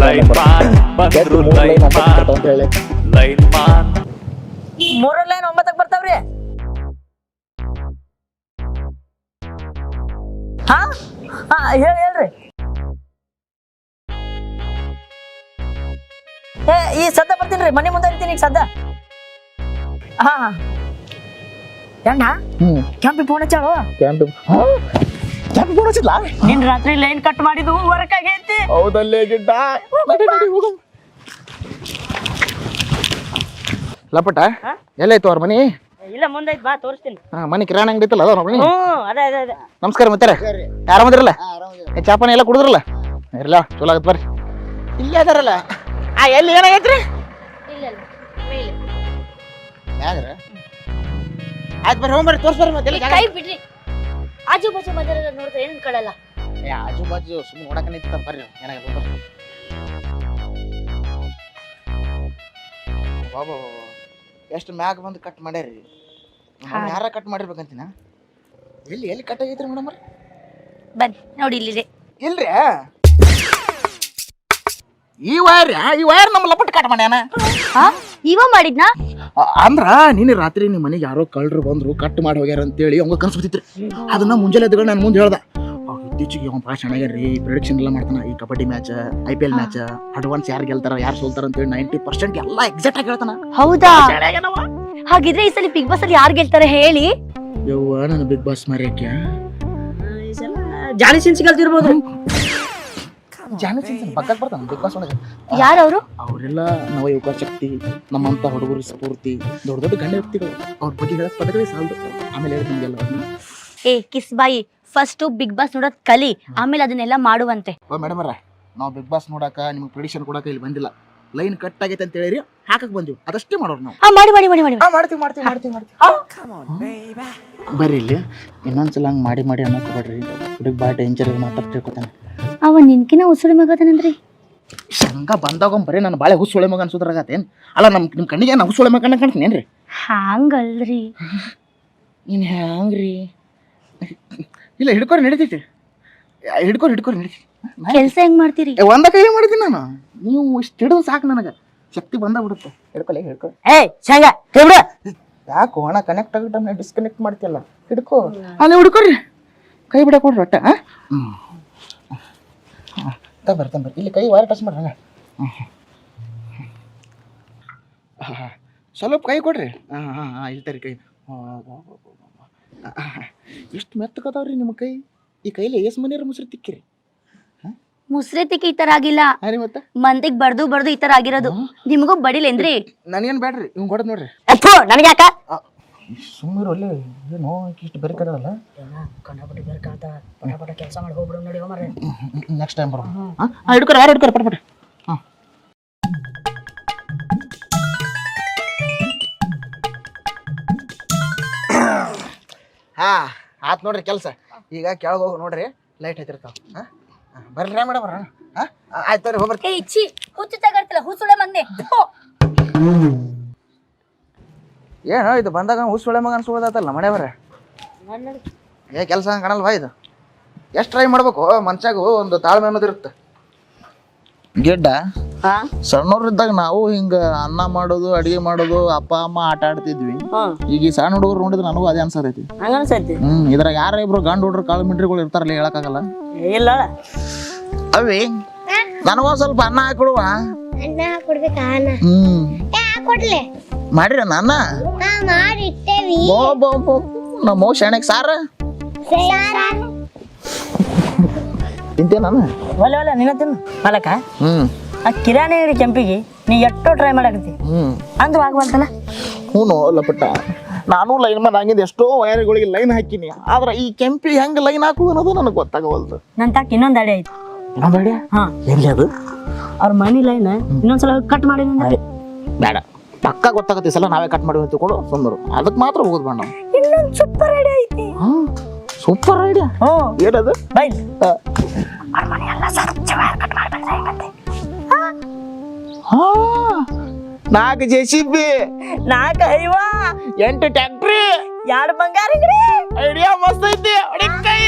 ಲೈನ್ ಮ್ಯಾನ್ ಬಂದ್ರು ಲೈನ್ ಮ್ಯಾನ್ 3 ಲೈನ್ 9ಕ್ಕೆ ಬರ್ತಾವ್ರಿ ಹಾ ಹಾ ಹೇಳ್ರಿ ಈ ಸದ್ದ ಬರ್ತೀನಿ ಮನೆ ಮುಂದೆ ಇರ್ತೀನಿ ಈಗ ಸದ್ದ ಹಾ ಎಣ್ಣ ಕೆಂಪಿ ಫೋನ್ ಹಚ್ಚಾಳು ಕ್ಯಾಂಪಿ ಫೋನ್ ಹಚ್ಚಿದ್ಲ ನಿನ್ ರಾತ್ರಿ ಲೈನ್ ಕಟ್ ಮಾಡಿದ್ದು ವರ್ಕ್ ಆಗೈತಿ ಹೌದಲ್ಲೇ ಗಿಡ್ಡ ಲಪಟ ಎಲ್ಲೈತು ಅವ್ರ ಮನಿ ಇಲ್ಲ ಮುಂದೆ ಬಾ ತೋರಿಸ್ತೀನಿ ಮನಿ ಕಿರಾಣಿ ಅಂಗಡಿ ಐತಲ್ಲ ಅದ ಮನಿ ಅದೇ ನಮಸ್ಕಾರ ಮತ್ತೆ ಆರಾಮದಿರಲ್ಲ ಚಾಪನ ಎಲ್ಲ ಕುಡಿದ್ರಲ್ಲ ಇರ್ಲ ಚಲೋ ಆಗತ್ ಬರ್ರಿ ಇಲ್ಲೇ ಅದಾರಲ್ಲ ಎಲ್ಲಿ ಏನಾಗೈತ್ರಿ ಯಾಗ್ರ ಆಯ್ತು ಬರ್ರಿ ಹೋಗ್ಬರ್ರಿ ತೋರ್ಸ್ಬರ್ರಿ ಮತ್ತೆ ಕೈ ಬಿಡ್ರಿ ಆಜು ಬಾಜು ಮನೆಯಲ್ಲ ನೋಡಿದ್ರೆ ಏನ್ ಕಳಲ್ಲ ಆಜು ಬಾಜು ಸುಮ್ಮನೆ ನೋಡಕ ನಿಂತ ಬರ್ರಿ ಏನಾಗಲ್ಲ ಬರ್ರಿ ಬಾಬಾ ಎಷ್ಟು ಮ್ಯಾಗ ಬಂದು ಕಟ್ ಮಾಡ್ಯಾರಿ ಯಾರ ಕಟ್ ಮಾಡಿರ್ಬೇಕಂತೀನ ಎಲ್ಲಿ ಕಟ್ ಆಗೈತ್ರಿ ಮೇಡಮ್ ಬನ್ನಿ ನೋಡಿ ಇಲ್ಲಿದೆ ಇಲ್ರಿ ಈ ವೈರ್ ನಮ್ಮ ಲಪಟ್ ಕಟ್ ಮಾಡ್ಯಾನ ಇವ ಮಾಡಿದ್ನಾ ಅಂದ್ರ ನೀನು ರಾತ್ರಿ ನಿಮ್ಮ ಮನೆಗೆ ಯಾರೋ ಕಳ್ಳರು ಬಂದ್ರು ಕಟ್ ಮಾಡಿ ಹೋಗ್ಯಾರ ಅಂತೇಳಿ ಅವಂಗ ಕನ್ಸ್ ಬಿತ್ತಿತ್ರಿ ಅದನ್ನ ಮುಂಜಾನೆ ಎದ್ದುಗಳು ನಾನು ಮುಂದೆ ಹೇಳ್ದ ಇತ್ತೀಚೆಗೆ ಅವ್ನು ಭಾಳ ಚೆನ್ನಾಗ್ಯಾರ್ರಿ ಪ್ರಿಡಿಕ್ಷನ್ ಎಲ್ಲ ಮಾಡ್ತಾನ ಈ kabaddi match IPL match advance ಯಾರು ಗೆಲ್ತಾರ ಯಾರು ಸೋಲ್ತಾರ ಅಂತೇಳಿ 90% ಎಲ್ಲ ಎಕ್ಸಾಕ್ಟ್ ಆಗಿ ಹೇಳ್ತಾನ ಹೌದಾ ಹಾಗಿದ್ರೆ ಈ ಸಲ ಬಿಗ್ ಬಾಸ್ ಅಲ್ಲಿ ಯಾರು ಗೆಲ್ತಾರೆ ಹೇಳಿ ಯವ್ವ ನನ್ನ ಬಿಗ್ ಬಾಸ್ ಮರ್ಯಾಕ್ಯ ಜಾಲಿ ಸಿನ್ಸಿ ಕಲ್ತಿರ್ಬೋದು ಪಕ್ಕಕ್ಕೆ ಬರ್ತಾನ ಬಿಗ್ ಬಾಸ್ ಒಳಗೆ ಯಾರವರು ಅವರೆಲ್ಲ ನವಯುವಕ ಶಕ್ತಿ ನಮ್ಮಂತ ಹುಡುಗರು ಸ್ಫೂರ್ತಿ ದೊಡ್ಡ ದೊಡ್ಡ ಗಂಡ ವ್ಯಕ್ತಿಗಳು ಅವ್ರ ಬಗ್ಗೆ ಹೇಳಕ್ ಪದಗಳೇ ಸಾಲದು ಆಮೇಲೆ ಹೇಳ್ತೀನಿಗೆಲ್ಲ ಏ ಕಿಸ್ ಬಾಯಿ ಫಸ್ಟ್ ಬಿಗ್ ಬಾಸ್ ನೋಡೋದ್ ಕಲಿ ಆಮೇಲೆ ಅದನ್ನೆಲ್ಲ ಮಾಡುವಂತೆ ಮೇಡಮ್ ಅವ್ರ ನಾವು ಬಿಗ್ ಬಾಸ್ ನೋಡಾಕ ನಿಮ್ಗೆ ಪ್ರಿಡಿಕ್ಷನ್ ಕೊಡಾಕ ಇಲ್ಲಿ ಬಂದಿಲ್ಲ ಲೈನ್ ಕಟ್ ಆಗೈತೆ ಅಂತ ಹೇಳಿರಿ ಹಾಕಕ್ ಬಂದಿವಿ ಅದಷ್ಟೇ ಮಾಡೋರು ನಾವು ಮಾಡ್ತೀವಿ ಬರ್ರಿ ಇಲ್ಲಿ ಇನ್ನೊಂದ್ಸಲ ಹಂಗೆ ಮಾಡಿ ಅನ್ನೋಕೋಬೇಡ್ರಿ ಹುಡುಗ ಭಾಳ ಡೇಂಜರ್ ಮಾತಾಡ್ ತಿಳ್ಕೊತಾನೆ ಅವ ನಿನ್ಕಿನ ಉಸುಳಿ ಮಗದನಂದ್ರಿ ಹಂಗ ಬಂದಾಗ ಬರೀ ನಾನು ಬಾಳೆ ಹುಸುಳೆ ಮಗ ಅನ್ಸೋದ್ರಾಗತ್ತೇನ್ ಅಲ್ಲ ನಿಮ್ಮ ಕಣ್ಣಿಗೆ ನಾನು ಹುಸುಳೆ ಮಗ ಕಾಣ್ತೀನೇನ್ರಿ ಹಾಂಗಲ್ರಿ ಇನ್ ಹ್ಯಾಂಗ್ರಿ ಇಲ್ಲ ಹಿಡ್ಕೊರಿ ನಡೀತೈತಿ ಹಿಡ್ಕೊರಿ ನಡೀತಿ ಕೆಲ್ಸ ಹೆಂಗ್ ಮಾಡ್ತೀರಿ ಒಂದ ಕೈ ಮಾಡಿದ್ದೀನಿ ನಾನು ನೀವು ಇಷ್ಟು ಹಿಡಿದು ಸಾಕು ನನಗೆ ಶಕ್ತಿ ಬಂದ ಬಿಡುತ್ತೆ ಹಿಡ್ಕೊಲೆ ಯಾಕೋ ಹಣ ಕನೆಕ್ಟ್ ಆಗಿಟ್ಟ ಡಿಸ್ಕನೆಕ್ಟ್ ಮಾಡ್ತಿಯಲ್ಲ ಹಿಡ್ಕೋ ಅಲ್ಲಿ ಹಿಡ್ಕೊರಿ ಕೈ ಬಿಡಕ್ ಕೊಡ್ರಿ ಒಟ್ಟ ಬರ್ರಿ ಇಲ್ಲಿ ಕೈ ವಾರ ಟಚ್ ಮಾಡ್ರಿ ಸ್ವಲ್ಪ ಕೈ ಕೊಡ್ರಿ ಹಾಂ ಇಲ್ತಾರಿ ಕೈ ಎಷ್ಟು ಮೆತ್ತಕದಾವ್ರಿ ನಿಮ್ಮ ಕೈ ಈ ಕೈಲಿ ಎಸ್ ಮನೆಯವ್ರ ಮುಸ್ರಿ ತಿಕ್ಕಿರಿ ಮುಸ್ರೆತಿಕ್ಕೆ ಈ ತರ ಆಗಿಲ್ಲ ಮತ್ತೆ ಮಂದಿಗ್ ಬಡ್ದು ಈ ತರ ಆಗಿರೋದು ನಿಮಗೂ ಬಡಿಲೇನ್ರಿ ನನಗೇನು ಬ್ಯಾಡ್ರಿ ಇವ್ ಕೊಡದ್ ನೋಡ್ರಿ ನನಗೆ ಯಾಕ ಸುಮ್ಮನೆ ಒಳ್ಳೆ ಏನೋ ಇಷ್ಟು ಬರೀ ಕದಲ್ಲ ಕಂಡಪಟ್ಟಿ ಬೇರ್ಕಾತ ಪಟ ಕೆಲಸ ಮಾಡಿ ಹೋಗ್ಬಿಡು ನೋಡಿ ಹೋಮರೆ ನೆಕ್ಸ್ಟ್ ಟೈಮ್ ಬರೋ ಹಿಡ್ಕೊರಿ ಯಾರು ಹಿಡ್ಕೊರಿ ಪಟ್ಪಟ್ಟಿ ಹಾಂ ಆತ್ ನೋಡ್ರಿ ಕೆಲಸ ಈಗ ಕೆಳಗೆ ಹೋಗಿ ನೋಡ್ರಿ ಲೈಟ್ ಹತ್ತಿರ್ತಾವ ಬರ್ರಿ ಮೇಡಮ್ ಬರೋಣ ಆಯ್ತು ರೀ ಹೋಗ್ಬರ್ತೀವಿ ಏ ಇಚ್ಚಿ ಹುಚ್ಚು ತಗರ್ತಲ್ಲ ಹುಸುಳೆ ಮಂದೆ ಏನು ಇದು ಬಂದಾಗ ಹುಸುಳೆ ಮಗ ಅನ್ಸೋದಾತಲ್ಲ ಮನೆಯವರ ಕೆಲಸ ಹಂಗೆ ಕಾಣಲ್ವಾ ಇದು ಎಷ್ಟು ಟ್ರೈ ಮಾಡ್ಬೇಕು ಮನ್ಸಾಗು ಒಂದು ತಾಳ್ಮೆ ಅನ್ನೋದಿರುತ್ತೆ ಗೆಡ್ಡ ಸಣ್ಣವ್ರಿದ್ದಾಗ ನಾವು ಹಿಂಗ ಅನ್ನ ಮಾಡೋದು ಅಡಿಗೆ ಮಾಡೋದು ಅಪ್ಪ ಅಮ್ಮ ಆಟ ಆಡ್ತಿದ್ವಿ ಈಗ ಈ ಸಣ್ಣ ಹುಡುಗರು ನೋಡಿದ್ರೆ ನನಗೂ ಅದೇ ಅನ್ಸತೈತಿ ಇದ್ರಾಗ ಯಾರ ಇಬ್ರು ಗಂಡ ಹುಡ್ರು ಕಾಳು ಮಿಂಟ್ರಿಗಳು ಇರ್ತಾರಲ್ಲ ಹೇಳಕ್ಕಾಗಲ್ಲ ಇಲ್ಲ ಅವಿ ನನಗೊಂದ್ ಸ್ವಲ್ಪ ಅನ್ನ ಹಾಕೊಡುವ ಅನ್ನ ಕೊಡ್ಬೇಕಾ ಹ್ಮ್ ಕೊಡ್ಲೆ ಮಾಡಿರ ನನ್ನ ಮಾಡಿಟ್ಟೇವಿ ನಮ್ಮ ಶಾಣೆಗೆ ಸಾರ ತಿಂತೇ ನಾನು ಒಲೆ ನಿನ್ನ ತಿನ್ನು ಮಲಕ ಆ ಕಿರಾಣಿ ಅಂಗಡಿ ಕೆಂಪಿಗೆ ನೀ ಎಷ್ಟೋ ಟ್ರೈ ಮಾಡಕತ್ತಿ ಅಂದ್ರೂ ಆಗ್ಬಾರ್ದಲ್ಲ ಹ್ಞೂ ಲಪಟ್ಟ ನಾನು ಲೈನ್ ಮೇಲೆ ಆಗಿದ್ದು ಎಷ್ಟೋ ವೈರ್ಗಳಿಗೆ ಲೈನ್ ಹಾಕಿನಿ ಆದ್ರೆ ಈ ಕೆಂಪಿ ಹೆಂಗೆ ಲೈನ್ ಹಾಕುದು ಅನ್ನೋದು ನನಗೆ ಗೊತ್ತಾಗವಲ್ದು ನನ್ನ ತಾಕ ಇನ್ನೊಂದು ಅಡಿ ಐತಿ ಇನ್ನೊಂದು ಐಡಿಯಾ ಹಾ ಎಲ್ಲಿ ಅದು ಅವ್ರ ಮನಿ ಲೈನ್ ಇನ್ನೊಂದ್ಸಲ ಕಟ್ ಮಾಡಿ ಬೇಡ ಪಕ್ಕ ಗೊತ್ತಾಗತ್ತೆ ಸಲ ನಾವೇ ಕಟ್ ಮಾಡಿ ತಿಳ್ಕೊಂಡು ಸುಂದರು ಅದಕ್ಕೆ ಮಾತ್ರ ಹೋಗೋದು ಬೇಡ ನಾವು ಇನ್ನೊಂದು ಸೂಪರ್ ಐಡಿಯಾ ಐತಿ ಸೂಪರ್ ಐಡಿಯಾ ಏನದು ಬೈ ಅವ್ರ ಮನೆ ಎಲ್ಲ ಸರ್ಚ್ ವೈರ್ ಕಟ್ ಮಾಡಿ ಬಂದ್ರೆ 4 JCB 4 ಐವಾ 8 ಟ್ಯಾಕ್ಟ್ರಿ 2 ಬಂಗಾರ ಅಂಗಡಿ ಐಡಿಯಾ ಮಸ್ತ್ ಐತಿ ಹೊಡಿಕೈ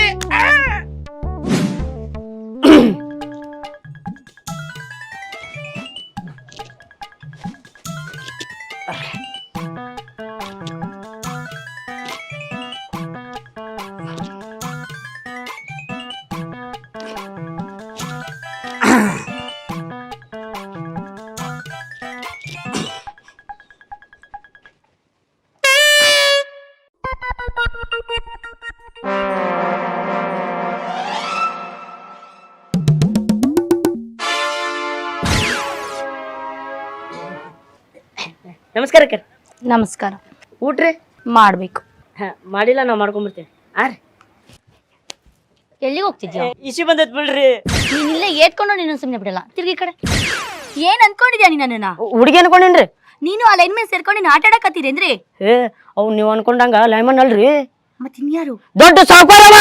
ನಮಸ್ಕಾರ ಅಕ್ಕ ನಮಸ್ಕಾರ. ಊಟ್ರಿ ಮಾಡ್ಬೇಕು. ಮಾಡಿಲ್ಲ ನಾವು ಮಾಡ್ಕೊಂಡ್ಬಿಡ್ತೇವೆ ಆರಿ ಎಲ್ಲಿಗೆ ಹೋಗ್ತಿದ್ಯಾ? ಇಶಿ ಬಂದೈತ್ ಬಿಡ್ರಿ ನೀನ್ ಇಲ್ಲೇ ಏತ್ಕೊಂಡು ನೀನು ಸುಮ್ಮನೆ ಬಿಡಲ್ಲ. ತಿರ್ಗಿ ಕಡೆ ಏನ್ ಅನ್ಕೊಂಡಿದ್ಯಾ ನೀ ನನ್ನನ್ನ? ಹುಡುಗಿ ಅನ್ಕೊಂಡೇನ್ರಿ ನೀನು ಆ ಲೈನ್ ಮೇಲೆ ಸೇರ್ಕೊಂಡು ನೀನು ಆಟ ಆಡಕತ್ತೀರೇನ್ರಿ? ಏ ಅವ್ ನೀವ್ ಅನ್ಕೊಂಡಂಗ ಲೈಮನ್ ಅಲ್ರಿ ಮತ್ ಇನ್ಯಾರು? ದೊಡ್ಡ ಸಾವುಕಾರವ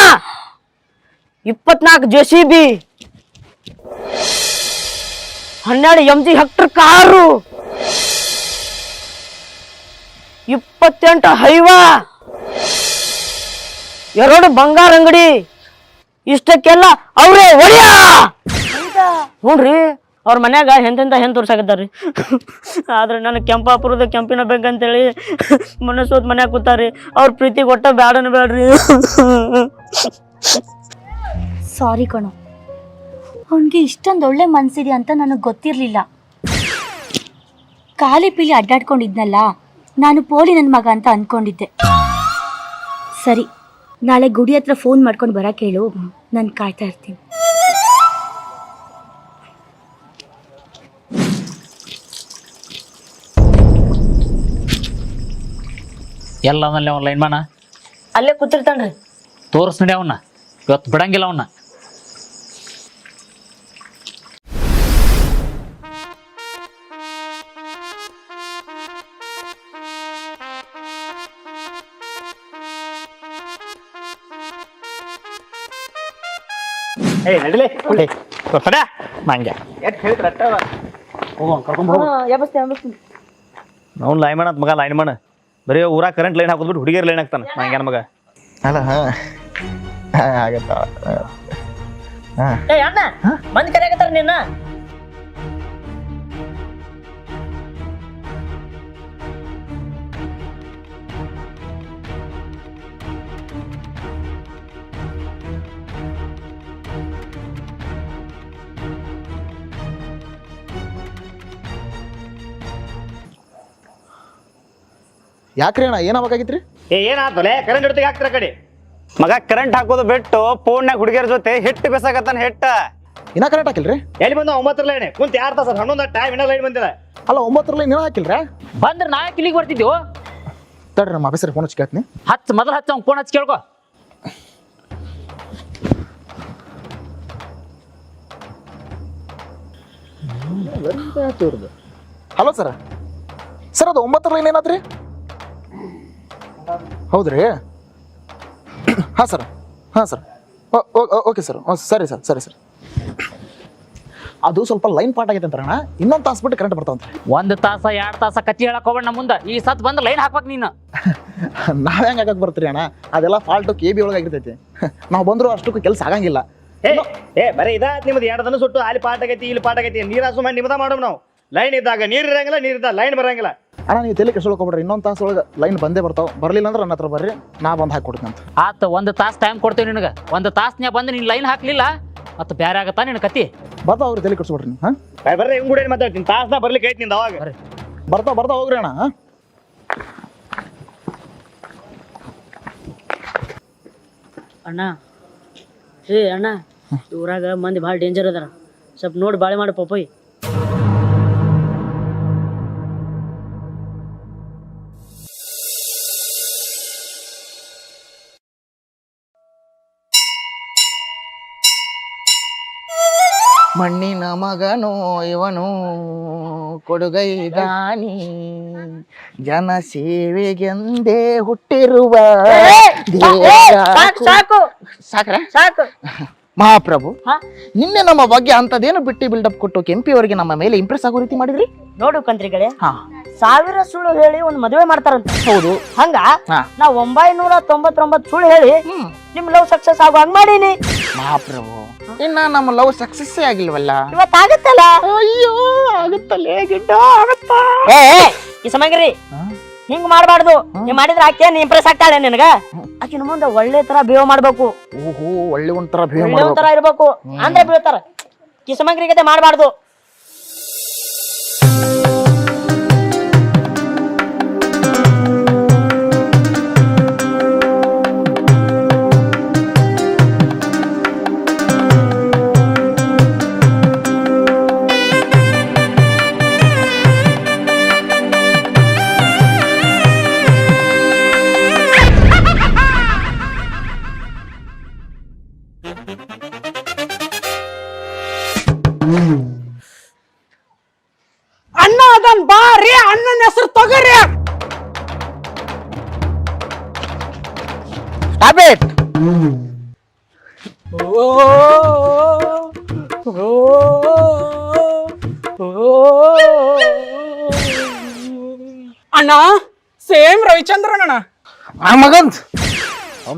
24 JCB 12 MG ಹೆಕ್ಟರ್ ಕಾರು 28 ಹೈವಾ 2 ಬಂಗಾರ ಅಂಗಡಿ ಇಷ್ಟಕ್ಕೆಲ್ಲ ಅವ್ರೇ ಒಳ್ಳೆಯ ನೋಡ್ರಿ ಅವ್ರ ಮನ್ಯಾಗ ಹೆಂತ ತೋರ್ಸಾಕತ್ತಾರ್ರಿ ಆದ್ರೆ ನನಗೆ ಕೆಂಪಾಪುರದ ಕೆಂಪಿನ ಬೇಕಂತೇಳಿ ಮನಸ್ಸೋದ್ ಮನ್ಯಾಗ ಕೂತಾರಿ ಅವ್ರ ಪ್ರೀತಿಗೆ ಒಟ್ಟ ಬ್ಯಾಡನ ಬ್ಯಾಡ್ರಿ ಸಾರಿ ಕಣೋ, ಅವನಿಗೆ ಇಷ್ಟೊಂದು ಒಳ್ಳೆ ಮನ್ಸಿದೆ ಅಂತ ನನಗೆ ಗೊತ್ತಿರಲಿಲ್ಲ. ಖಾಲಿ ಪೀಲಿ ಅಡ್ಡಾಡ್ಕೊಂಡಿದ್ನಲ್ಲ, ನಾನು ಪೋಲಿ ನನ್ನ ಮಗ ಅಂತ ಅನ್ಕೊಂಡಿದ್ದೆ. ಸರಿ, ನಾಳೆ ಗುಡಿ ಹತ್ರ ಫೋನ್ ಮಾಡ್ಕೊಂಡು ಬರಕ್ಕೆ ಹೇಳು, ನಾನು ಕಾಯ್ತಾ ಇರ್ತೀನಿ. ಎಲ್ಲ ಅವನಲ್ಲಿ ಅವ್ನ ಲೈನ್ ಮಾನ ಅಲ್ಲೇ ಕೂತಿರ್ತಾನ್ರಿ. ತೋರಿಸ್ ನಡಿ ಅವನ್ನ, ಇವತ್ತು ಬಿಡಂಗಿಲ್ಲ ಅವನ್ನ. ನಡಿಲೆ ನಂಗೆ ನಾವು ಲೈನ್ ಮಾಡ ಮಗ ಲೈನ್ ಮಾಡ ಬರೀ ಊರಾಗ ಕರೆಂಟ್ ಲೈನ್ ಹಾಕೋದ್ಬಿಟ್ಟು ಹುಡುಗಿಯರ್ ಲೈನ್ ಹಾಕ್ತಾನೆ ನಂಗೆ ಮಗ ಅಲ್ಲ ಆಗತ್ತ ಅಣ್ಣ ಮಂದಿ ಕರೆಯಕತ್ತಾರ ನಿನ್ನ. ಯಾಕ್ರಿ ಅಣ್ಣ ಏನಾಗಬೇಕಾಗಿತ್ರಿ? ಏನಾಗ್ತಲೆ ಕರೆಂಟ್ ಹಿಡ್ತಿಗೆ ಹಾಕ್ತಾರ ಕಡೆ ಮಗ ಕರೆಂಟ್ ಹಾಕೋದು ಬಿಟ್ಟು ಫೋನ್ಯಾಗ ಹುಡುಗಿಯರ ಜೊತೆ ಹಿಟ್ಟು ಬೆಸಾಕತ್ತಾನ ಹಿಟ್ಟ ಇನ್ನ ಕರೆಕ್ಟ್ ಹಾಕಿಲ್ರಿ? ಎಲ್ಲಿ ಬಂದ 9 ಲೈನ್ ಕುಂತ 2 ತಾಸ 11 ಟೈಮ್ ಇನ್ನ ಲೈನ್ ಬಂದಿಲ್ಲ. ಅಲ್ಲ 9 ಲೈನ್ ಏನೋ ಹಾಕಿಲ್ರಿ? ಬಂದ್ರೆ ನಾ ಇಲ್ಲಿಗೆ ಬರ್ತಿದ್ದೆವು. ತಡ್ರಿ ನಮ್ಮ ಆಫೀಸರ್ ಫೋನ್ ಹಚ್ಚಿ ಕೇಳ್ತೀನಿ. ಮೊದಲು ಅವ್ನು ಫೋನ್ ಹಚ್ಚಿ ಕೇಳ್ಕೊ. ಹಲೋ ಸರ್, ಸರ್ ಅದು 9 ಲೈನ್ ಏನಾದ್ರಿ? ಹೌದ್ರಿ? ಹಾಂ ಸರ್, ಹಾಂ ಸರ್, ಓಕೆ ಸರ್, ಸರಿ ಸರ್, ಸರಿ ಸರ್. ಅದು ಸ್ವಲ್ಪ ಲೈನ್ ಪಾಟ್ ಆಗೈತೆ ಅಂತಾರಣ್ಣ, ಇನ್ನೊಂದು ತಾಸು ಬಿಟ್ಟು ಕರೆಂಟ್ ಬರ್ತಾವಂತೆ. 1 ತಾಸ 2 ತಾಸ ಕಚ್ಚಿ ಹೇಳಕ್ ಹೋಗ್ಬೇಡ ನಮ್ಮ ಮುಂದೆ. ಈ ಸತ್ ಬಂದ್ರೆ ಲೈನ್ ಹಾಕ್ಬೇಕು ನೀನು. ನಾವ್ ಹೆಂಗೆ ಆಗಕ್ಕೆ ಬರ್ತೀರಿ ಅಣ್ಣ? ಅದೆಲ್ಲ ಫಾಲ್ಟು KB ಒಳಗಾಗಿರ್ತೈತಿ. ನಾವು ಬಂದರೂ ಅಷ್ಟಕ್ಕೂ ಕೆಲಸ ಆಗಂಗಿಲ್ಲ. ಬರೀ ಇದಾತ್ ನಿಮ್ದು 2 ದಿನ ಸುಟ್ಟು ಅಲ್ಲಿ ಪಾಟ್ ಆಗೈತಿ ಇಲ್ಲಿ ಪಾಟ್ ಆಗೈತಿ ನೀರಾಸು ಮಾಡಿ ನಿಮ್ದ ಮಾಡೋದು ನಾವು. ಲೈನ್ ಇದ್ದಾಗ ನೀರು ಇರಂಗಿಲ್ಲ, ನೀರು ಇದ್ದಾಗ ಲೈನ್ ಬರಂಗಿಲ್ಲ. ಅಣ್ಣ ನೀವು ತಲೆ ಕೆಡ್ಸ್ಕೊಳ್ಕೊಬಿಡ್ರಿ, ಇನ್ನೊಂದು ತಾಸು ಒಳಗೆ ಲೈನ್ ಬಂದೇ ಬರ್ತಾವೆ. ಬರಲಿಲ್ಲ ಅಂದ್ರೆ ನನ್ನ ಹತ್ರ ಬರ್ರಿ, ನಾ ಬಂದು ಹಾಕಿ ಅಂತ. ಆತ 1 ತಾಸು ಟೈಮ್ ಕೊಡ್ತೇವೆ ನಿನಗೆ. 1 ತಾಸ್ನ್ಯಾಗ ಬಂದು ನೀನು ಲೈನ್ ಹಾಕ್ಲಿಲ್ಲ ಮತ್ತೆ ಬೇರೆ ಆಗತ್ತಾ ನಿನ್ನ ಕತಿ? ಬರ್ತಾವ್ರಿ, ತಲೆ ಕೆಡ್ಸ್ಕೊಬಿಡ್ರಿ ನೀವು. ಹಾಂ ಬರ್ರಿ ಹಿಂಗ್ ಕೂಡ ಮಾತಾಡ್ತೀನಿ, ತಾಸ್ನ ಬರ್ಲಿಕ್ಕೆ ಐತಿ ನಿಂದ ಅವಾಗ. ಬರ್ತಾ ಹೋಗ್ರಿ ಅಣ್ಣ. ಅಣ್ಣ ಏ ಅಣ್ಣ ಊರಾಗ ಮಂದಿ ಭಾಳ ಡೇಂಜರ್ ಅದಾರ ಸ್ವಲ್ಪ ನೋಡಿ ಬಾಳೆ ಮಾಡಿ ಪಪ್ಪೈ ಮಣ್ಣಿನ ಮಗನೋ ಇವನು ಕೊಡುಗೈ ದಾನಿ ಜನ ಸೇವೆಗೆಂದೇ ಹುಟ್ಟಿರುವ ಸಾಕು ಸಾಕ್ರೆ ಸಾಕು ಮಹಾಪ್ರಭು ಹಾ? ನಿನ್ನೆ ನಮ್ಮ ಬಗ್ಗೆ ಅಂತದೇನು ಬಿಟ್ಟಿ ಬಿಲ್ಡಪ್ ಕೊಟ್ಟು ಕೆಂಪಿ ಅವರಿಗೆ ನಮ್ಮ ಮೇಲೆ ಇಂಪ್ರೆಸ್ ಆಗೋ ರೀತಿ ಮಾಡಿದ್ರಿ ನೋಡು ಕಂತ್ರಿಗಳೇ ಹಾ 1000 ಸುಳ್ಳು ಹೇಳಿ ಒಂದು ಮದುವೆ ಮಾಡ್ತಾರಂತ ಹೌದು ಹಂಗ ಹಾ. ನಾ 999 ಸುಳ್ಳು ಹೇಳಿ ನಿಮ್ ಲವ್ ಸಕ್ಸಸ್ ಆಗೋ ಹಂಗ್ ಮಾಡೀನಿ ಮಹಾಪ್ರಭು ಇನ್ನ ನಮ್ಮ ಲವ್ ಸಕ್ಸಸ್ ಆಗಿಲ್ವಲ್ಲ ಇವತ್ತಾಗತ್ತಲ್ಲ ಅಯ್ಯೋ ಆಗುತ್ತಲ್ಲೇ ಗಿಡ್ಡ ಆಗುತ್ತ ಏ ಈ ಸಮಗ್ರಿ ಹಿಂಗ್ ಮಾಡ್ಬಾರ್ದು ನೀ ಮಾಡಿದ್ರ ಆಕೆ ನೀ ಇಂಪ್ರೆಸ್ ಆಗ್ತಾಳೆ ನಿನಗ ಆಕಿನ ಮುಂದೆ ಒಳ್ಳೆ ತರ ಬಿಹೇವ್ ಮಾಡ್ಬೇಕು ಓಹೋ ಒಳ್ಳೆ ಒಂಥರ ಭೇವ ಒಳ್ಳೆ ತರ ಇರ್ಬೇಕು ಅಂದ್ರೆ ಬೀಳ್ತಾರ ಈ ಸಮಗ್ರಿಗತೆ ಮಾಡ್ಬಾರ್ದು ಅಣ್ಣ ಅದನ್ ಬಾರಿ ಅಣ್ಣನ ಹೆಸರು ತಗೋರಿ ಸ್ಟಾಪ್ ಇಟ್ ಅಣ್ಣ ಸೇಮ್ ರವಿಚಂದ್ರನ್ ಅಣ್ಣ ಆ ಮಗಂದ್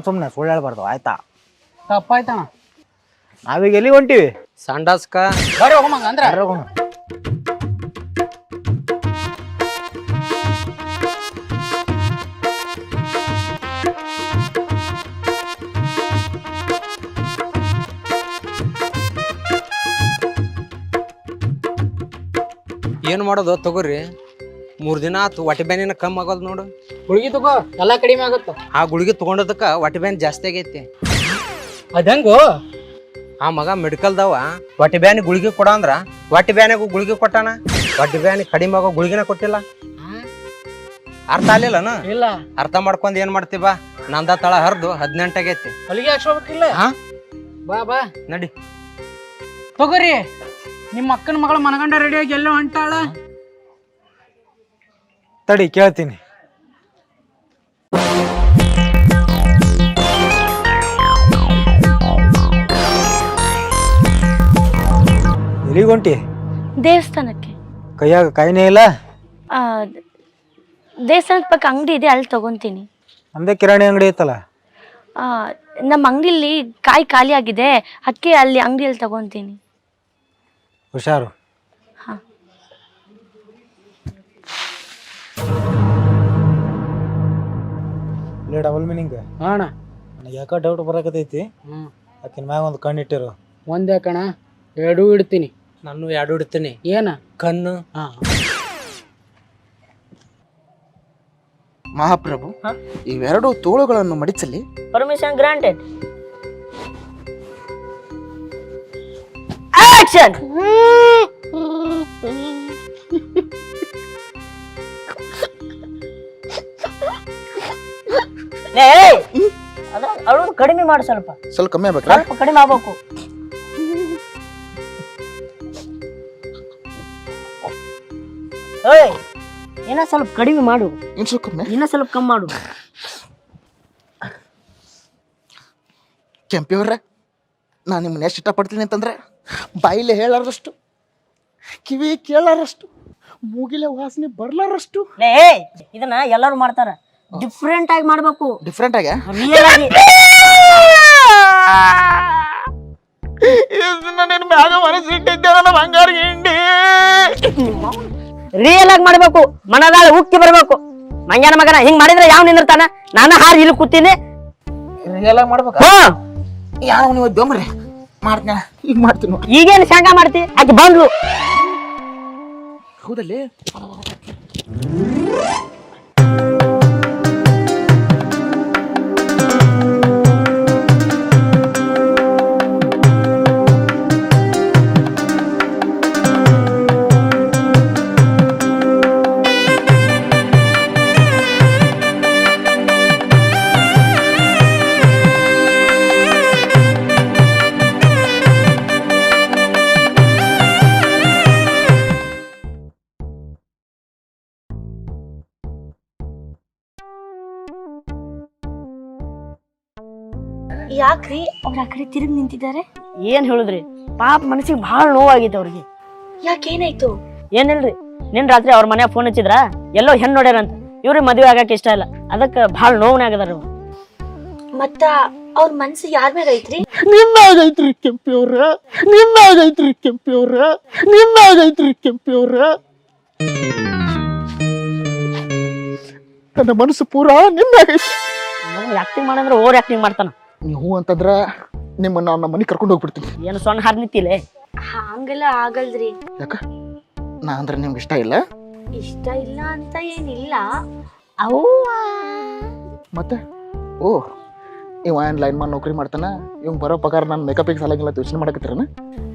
ಸುಮ್ಮನೆ ಸುಳ್ಳು ಹೇಳ್ಬಾರ್ದು ಆಯ್ತಾ ತಪ್ಪಾಯ್ತಣ್ಣ ನಾವೀಗ ಎಲ್ಲಿ ಹೊಂಟಿವಿ ಸಂಡಾಸ್ಕ ಬರ್ರಿ ಹೋಗಮಂಗ ಅಂದ್ರ ಏನ್ ಮಾಡೋದು ತಗೋರಿ 3 ದಿನ ಆತು ಹೊಟ್ಟೆ ಬ್ಯಾನಿನ ಕಮ್ಮಿ ಆಗೋದು ನೋಡು. ಹುಡುಗಿ ತಗೋ ಎಲ್ಲಾ ಕಡಿಮೆ ಆಗುತ್ತ ಆ ಗುಳಿಗೆ ತಗೊಂಡದಕ್ಕ ಹೊಟ್ಟೆ ಬ್ಯಾನ್ ಜಾಸ್ತಿ ಆಗೈತಿ. ಅದಂಗು ಆ ಮಗ ಮೆಡಿಕಲ್ದವ ಹೊಟ್ಟೆ ಬ್ಯಾನಿ ಗುಳಿಗೆ ಕೊಡ ಅಂದ್ರ ಹೊಟ್ಟೆ ಬ್ಯಾನಿಗೂ ಗುಳಿಗೆ ಕೊಟ್ಟಾನ, ಹೊಟ್ಟೆ ಬ್ಯಾನಿ ಕಡಿಮೆ ಆಗೋ ಗುಳಿಗೆನ ಕೊಟ್ಟಿಲ್ಲ. ಅರ್ಥ ಆಗ್ಲಿಲ್ಲನ? ಇಲ್ಲ ಅರ್ಥ ಮಾಡ್ಕೊಂಡ್ ಏನ್ ಮಾಡ್ತೀವ, ನಂದ ತಳ ಹರಿದು 18 ಆಗೈತಿ. ಹೊಲಿಗೆ ಹಾಕ್ಸ್ಕೋಬೇಕಿಲ್ಲ ಹಾ ಬಾ ಬಾ ನಡಿ. ತಗೋರಿ ನಿಮ್ಮ ಅಕ್ಕನ ಮಗಳು ಮನಗಂಡ ರೆಡಿಯಾಗಿ ಎಲ್ಲೋ ಹೊಂಟಾಳ. ತಡಿ ಕೇಳ್ತೀನಿ. ಎಲ್ಲಿಗೊಂಟಿ? ದೇವಸ್ಥಾನಕ್ಕೆ. ಕೈಯಾಗ ಕಾಯಿನೇ ಇಲ್ಲ. ದೇವಸ್ಥಾನದ ಪಕ್ಕ ಅಂಗಡಿ ಇದೆ, ಅಲ್ಲಿ ತಗೊಂತೀನಿ. ಅಂದೇ ಕಿರಾಣಿ ಅಂಗಡಿ ಐತಲ್ಲ. ನಮ್ಮ ಅಂಗಡಿಲಿ ಕಾಯಿ ಖಾಲಿ ಆಗಿದೆ, ಅದಕ್ಕೆ ಅಲ್ಲಿ ಅಂಗಡಿಯಲ್ಲಿ ತಗೊಂತೀನಿ. ಹುಷಾರು. ಹಾ. ಇಲ್ಲ ಡಬಲ್ ಮೀನಿಂಗ್ ಅಣ್ಣ ನನಗೆ ಯಾಕೋ ಡೌಟ್ ಬರಕತೈತಿ. ಆಕಿನ ಮ್ಯಾಗ ಒಂದು ಕಣ್ಣು ಇಟ್ಟಿರು. ಒಂದೇ ಕಣ ಎರಡೂ ಇಡ್ತೀನಿ. ನಾನು 2 ಇಡ್ತೀನಿ. ಏನ ಕಣ್ಣು. ಹಾ ಮಹಾಪ್ರಭು ಇವೆರಡು ತೋಳುಗಳನ್ನು ಮಡಿಸಲಿ. Permission granted. ಆಕ್ಷನ್. ಅವಳು ಕಡಿಮೆ ಮಾಡು, ಸ್ವಲ್ಪ ಸ್ವಲ್ಪ ಕಮ್ಮಿ ಆಗ್ಬೇಕಲ್ಲ? ಸ್ವಲ್ಪ ಕಡಿಮೆ ಆಗ್ಬೇಕು. ಏಯ್ ಏನ ಸ್ವಲ್ಪ ಕಡಿಮೆ ಮಾಡು, ಇನ್ನು ಸ್ವಲ್ಪ ಕಮ್ಮಿ. ಇನ್ನ ಸ್ವಲ್ಪ ಕಮ್ಮಿ ಮಾಡು. ಕೆಂಪಿಯವ್ರೆ, ನಾನು ನಿಮ್ಮನ್ನ ಎಷ್ಟು ಇಷ್ಟಪಡ್ತೀನಿ ಅಂತಂದ್ರೆ ಬಾಯಿಲೆ ಹೇಳಾರಷ್ಟು, ಕಿವಿ ಕೇಳಾರಷ್ಟು, ಮೂಗಿಲೆ ವಾಸನೆ ಬರ್ಲಾರಷ್ಟು. ಲೇ ಇದನ್ನ ಎಲ್ಲರೂ ಮಾಡ್ತಾರ, ಡಿಫ್ರೆಂಟ್ ಆಗಿ ಮಾಡ್ಬೇಕು. ಡಿಫ್ರೆಂಟ್ ಆಗಿ ರಿಯಲ್ ಆಗಿ. ನಿನ್ನ ಮ್ಯಾಗ ಮನಸ್ಸಿಟ್ಟಿದ್ದೆ ನನ್ನ ಬಂಗಾರ ಗಿಂಡಿ. ರಿಯಲ್ ಆಗಿ ಮಾಡ್ಬೇಕು, ಮನದಾಳ ಉಕ್ಕಿ ಬರ್ಬೇಕು. ಮಂಗ್ಯಾನ ಮಗನ ಹಿಂಗ್ ಮಾಡಿದ್ರೆ ಯಾವ ನಿಂದಿರ್ತಾನ? ನಾನು ಹಾರಿ ಇಲ್ಲಿ ಕೂತೀನಿ. ರಿಯಲ್ ಆಗಿ ಮಾಡ್ಬೇಕಾ? ಹಾ ಯಾವ ನೀವು ದೊಮ್ರಿ ಮಾಡ್ತೀನಿ, ಈಗ ಮಾಡ್ತೀನಿ ನೋಡಿ. ಈಗೇನು ಶಂಕ ಮಾಡ್ತಿ? ಆಕೆ ಬಂದ್ಲು. ಹೌದಲ್ಲಿ ಯಾಕ್ರಿ ಅವ್ರ ಆ ಕಡೆ ತಿರುಗಿ ನಿಂತಿದ್ದಾರೆ? ಏನ್ ಹೇಳಿದ್ರಿ, ಪಾಪ ಮನಸ್ಸಿಗೆ ಭಾಳ ನೋವಾಗೈತೆ ಅವ್ರಿಗೆ. ಯಾಕೇನಾಯ್ತು? ಏನಿಲ್ರಿ, ನಿನ್ ರಾತ್ರಿ ಅವ್ರ ಮನ್ಯಾಗ ಫೋನ್ ಹಚ್ಚಿದ್ರ ಎಲ್ಲೋ ಹೆಣ್ಣು ನೋಡ್ಯಾರಂತ. ಇವ್ರಿಗೆ ಮದುವೆ ಆಗಕ್ಕೆ ಇಷ್ಟ ಇಲ್ಲ, ಅದಕ್ಕೆ ಭಾಳ ನೋವ್ನಾಗದಾರ. ಮತ್ತ ಅವ್ರ ಮನ್ಸು ಯಾರ ಮೇಲೆ ಐತ್ರಿ? ನಿನ್ನಾಗೈತ್ರಿ ಕೆಂಪಿಯವ್ರ, ನಿನ್ನಾಗೈತ್ರಿ ಕೆಂಪಿಯವ್ರ, ನಿನ್ನಾಗೈತ್ರಿ ಕೆಂಪಿಯವ್ರ. ನನ್ನ ಮನಸ್ಸು ಪೂರಾ ನಿನ್ನಾಗೈತಿ. ಆಕ್ಟಿಂಗ್ ಮಾಡಂದ್ರೆ ಓವರ್ ಆಕ್ಟಿಂಗ್ ಮಾಡ್ತಾನ. ನೀವು ಅಂತಂದ್ರ ನಿಮ್ಮನ್ನ ನಮ್ಮ ಮನೆಗೆ ಕರ್ಕೊಂಡು ಹೋಗ್ಬಿಡ್ತೀನಿ. ಏನು ಸೊಣ್ಣ ಹಾರ್ ನಿಂತಿಲೆ? ಹಂಗೆಲ್ಲ ಆಗಲ್ರಿ. ಯಾಕ? ನಾ ಅಂದ್ರೆ ನಿಮ್ಗೆ ಇಷ್ಟ ಇಲ್ಲ? ಇಷ್ಟ ಇಲ್ಲ ಅಂತ ಏನಿಲ್ಲ. ಮತ್ತೆ ಓ ಇವ ಏನ್ ಲೈನ್ ಮಾಡಿ ನೌಕರಿ ಮಾಡ್ತಾನ, ಇವ್ ಬರೋ ಪಗಾರ ನಾನು ಮೇಕಪ್ಪಿಗೆ ಸಾಲಾಗಿಲ್ಲ ಯೋಚನೆ ಮಾಡಕತ್ತೀರನ?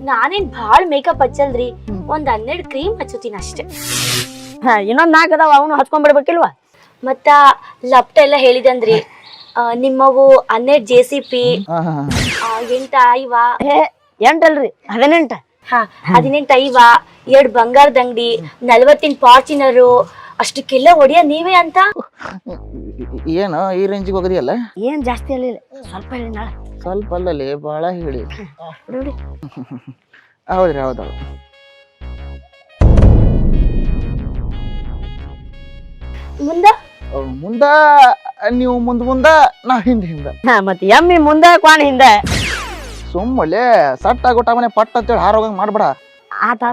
ನಾನೇನ್ ಭಾಳ ಮೇಕಪ್ ಹಚ್ಚಲ್ರಿ, ಒಂದ್ 12 ಕ್ರೀಮ್ ಹಚ್ಚುತ್ತೀನಿ ಅಷ್ಟೇ. ಇನ್ನೊಂದ್ 4 ಅದಾವ, ಅವನು ಹಚ್ಕೊಂಡ್ಬಿಡ್ಬೇಕಿಲ್ವಾ? ಮತ್ತ ಲಪ್ಟ ಎಲ್ಲ ಹೇಳಿದಂದ್ರಿ, ನಿಮ್ಮವು 12 JCP, 8 ಐವ, 8 ಅಲ್ರಿ 18. 18 ಐವ, 2 ಬಂಗಾರದ ಅಂಗಡಿ, 40 ಫಾರ್ಚುನರು, ಅಷ್ಟಕ್ಕೆಲ್ಲ ಹೊಡಿಯ ನೀವೇ ಅಂತ. ಏನು ಈ ರೇಂಜಿಗೆ ಹೋಗದಿಯಲ್ಲ? ಏನ್ ಜಾಸ್ತಿ ಅಲ್ಲಿಲ್ಲ, ಸ್ವಲ್ಪ ಹೇಳಿ ನಾಳೆ. ಸ್ವಲ್ಪ ಅಲ್ಲಲ್ಲಿ ಭಾಳ ಹೇಳಿ. ಹೌದ್ರಿ, ಹೌದೌದು. ಮುಂದ ನೀವು ಮುಂದ ನಾ ಹಿಂದ. ಮತ್ತೆ ಎಮ್ಮಿ ಮುಂದೆ ಕ್ವಾಣ ಹಿಂದೆ. ಸುಮ್ಮಲೆ ಸಟ್ ಆಗೋಟ ಮನೆ ಪಟ್ ಅಂತೇಳಿ ಹಾರೋಗಂಗೆ ಮಾಡ್ಬೇಡ. ಆತ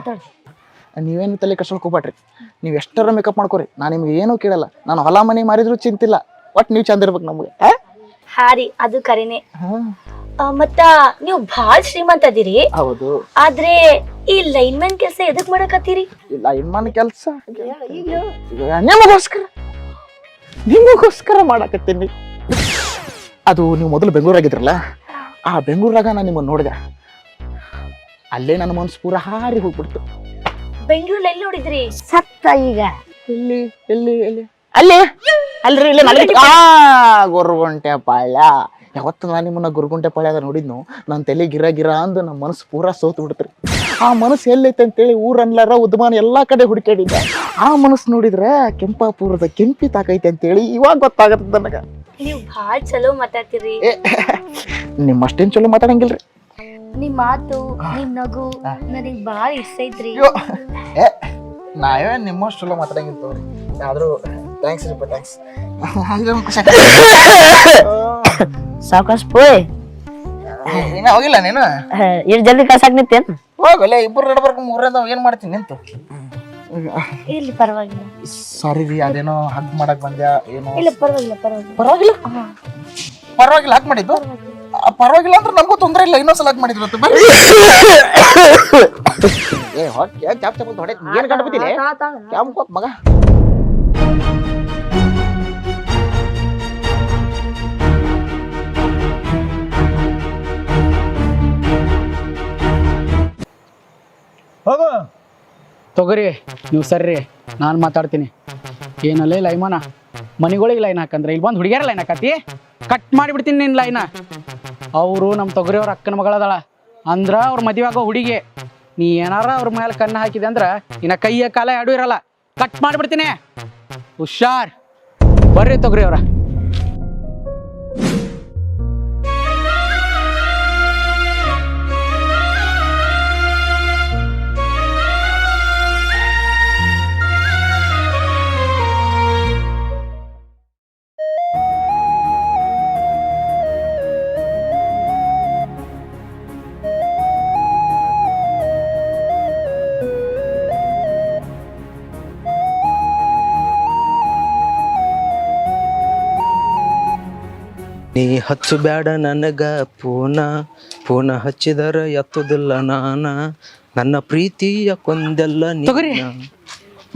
ನೀವೇನು ತಲೆ ಕಷ್ಟಕ್ಕೆ ಹೋಗ್ಬೇಡ್ರಿ. ನೀವು ಎಷ್ಟರ ಮೇಕಪ್ ಮಾಡ್ಕೋರಿ, ನಾನು ನಿಮ್ಗೆ ಏನೂ ಕೇಳಲ್ಲ. ನಾನು ಹೊಲ ಮನೆ ಮಾರಿದ್ರು ಚಿಂತಿಲ್ಲ, ಒಟ್ಟು ನೀವು ಚಂದ ಇರ್ಬೇಕು ನಮ್ಗೆ. ಹಾರಿ ಅದು ಕರೆನೆ. ಮತ್ತ ನೀವು ಭಾಳ ಶ್ರೀಮಂತ ಅದೀರಿ. ಹೌದು. ಆದ್ರೆ ಈ ಲೈನ್ಮನ್ ಕೆಲಸ ಎದಕ್ ಮಾಡಕತ್ತೀರಿ? ಲೈನ್ಮನ್ ಕೆಲಸ ನಿಮಗೋಸ್ಕರ ಮಾಡಕತ್ತೀನಿ. ಅದು ನೀವು ಮೊದಲು ಬೆಂಗಳೂರಾಗಿದ್ರಲ್ಲ, ಆ ಬೆಂಗಳೂರಾಗ ನಾನು ನಿಮ್ಮನ್ನು ನೋಡಿದೆ. ಅಲ್ಲೇ ನನ್ನ ಮನಸ್ಸು ಪೂರ ಹಾರಿ ಹೋಗ್ಬಿಡ್ತು. ಬೆಂಗಳೂರಲ್ಲಿ ಎಲ್ಲಿ ನೋಡಿದ್ರಿ? ಸತ್ತ ಈಗ ಎಲ್ಲಿ ಎಲ್ಲಿ ಎಲ್ಲಿ ಅಲ್ಲಿ ಅಲ್ರಿ ಇಲ್ಲಿ ಗೊರಗುಂಟೆ ಪಾಳ್ಯ. ಯಾವತ್ತು ನಾನು ನಿಮ್ಮನ್ನ ಗುರುಗುಂಟೆ ಪಾಳ್ಯದ ನೋಡಿದ್ನು, ನನ್ನ ತಲೆ ಗಿರ ಅಂದು ನಮ್ಮ ಮನಸ್ಸು ಪೂರಾ ಸೋತು ಬಿಡ್ತ್ರಿ. ಆ ಮನಸ್ಸು ಎಲ್ಲೈತೆ ಅಂತೇಳಿ ಊರನ್ಲಾರ ಉದ್ಮಾನ ಎಲ್ಲಾ ಕಡೆ ಹುಡುಕಾಡಿದ್ದೆ. ಆ ಮನಸ್ಸು ನೋಡಿದ್ರೆ ಕೆಂಪಾಪುರದ ಕೆಂಪಿ ತಾಕೈತೆ ಅಂತೇಳಿ ಇವಾಗ ಗೊತ್ತಾಗತ್ತೆ ನನಗ. ನೀವು ಭಾಳ ಚಲೋ ಮಾತಾಡ್ತೀರಿ. ನಿಮ್ಮಷ್ಟೇನ್ ಚಲೋ ಮಾತಾಡಂಗಿಲ್ರಿ. ನಿಮ್ ಮಾತು, ನಿಮ್ ನಗು ನನಗ್ ಭಾಳ ಇಷ್ಟ ಐತ್ರಿ. ನಾವೇ ನಿಮ್ಮಷ್ಟು ಚಲೋ ಮಾತಾಡಂಗಿಲ್ಲ. ಆದ್ರೂ ಥ್ಯಾಂಕ್ಸ್ ರೀ, ಥ್ಯಾಂಕ್ಸ್. ಸಾವಕಾಶ ಪೋಯ್. ಇನ್ನ ಹೋಗಿಲ್ಲ ನೀನು? ಎಷ್ಟು ಜಲ್ದಿ ಕಳ್ಸಾಕ್ ನಿಂತೇನು? ಹೋಗಲ್ಲ, ಇಬ್ಬರು ನಡ್ಬರ್ಕ ಮೂರಿಂದ ಏನ್ ಮಾಡ್ತೀನಿ ನಿಂತು. ಇರ್ಲಿ ಪರವಾಗಿಲ್ಲ. ಸಾರಿ ರೀ, ಅದೇನೋ ಹಗ್ ಮಾಡಕ್ ಬಂದ್ಯಾ ಏನೋ? ಇಲ್ಲ ಪರವಾಗಿಲ್ಲ ಪರವಾಗಿಲ್ಲ ಪರವಾಗಿಲ್ಲ ಪರವಾಗಿಲ್ಲ ಹಗ್ ಮಾಡಿದ್ದು. ಪರವಾಗಿಲ್ಲ ಅಂದ್ರೆ ನಮಗೂ ತೊಂದರೆ ಇಲ್ಲ, ಇನ್ನೊಂದ್ಸಲ ಹಗ್ ಮಾಡಿದ್ರು. ಏ ಹೊಟ್ಟೆ ಚಾಪ್ ಚಾಪ್ ಹೊಡೆ ಏನ್ ಕಂಡು ಬಿದ್ದಿಲ್ಲ ಕ್ಯಾಂಪ್ ಮಗ. ಹೋಗು ತೊಗರಿ ನೀವು ಸರ್ರಿ, ನಾನು ಮಾತಾಡ್ತೀನಿ. ಏನಲ್ಲೇ ಲೈಮಾನ ಮನೆಗಳಿಗೆ ಲೈನ್ ಹಾಕಂದ್ರೆ ಇಲ್ಲಿ ಬಂದು ಹುಡುಗಿಯರ ಲೈನ್ ಹಾಕತಿ, ಕಟ್ ಮಾಡಿಬಿಡ್ತೀನಿ ನಿನ್ನ ಲೈನ. ಅವರು ನಮ್ಮ ತೊಗರಿ ಅವ್ರ ಅಕ್ಕನ ಮಗಳದಾಳ ಅಂದ್ರ ಅವ್ರ ಮದುವೆ ಆಗೋ ಹುಡುಗಿ. ನೀ ಏನಾರ ಅವ್ರ ಮೇಲೆ ಕಣ್ಣು ಹಾಕಿದೆ ಅಂದ್ರೆ ಇನ್ನ ಕೈಯ ಕಾಲ ಎರಡೂ ಇರಲ್ಲ, ಕಟ್ ಮಾಡಿಬಿಡ್ತೀನಿ. ಹುಷಾರ್, ಬರ್ರಿ ತೊಗರಿ ಅವ್ರ. ನೀ ಹಚ್ಚು ಬ್ಯಾಡ ನನಗ ಪೂನ ಹಚ್ಚಿದರ ಎತ್ತುದಿಲ್ಲ ನಾನ, ನನ್ನ ಪ್ರೀತಿಯ ಕೊಂದೆಲ್ಲ ತೊಗರಿ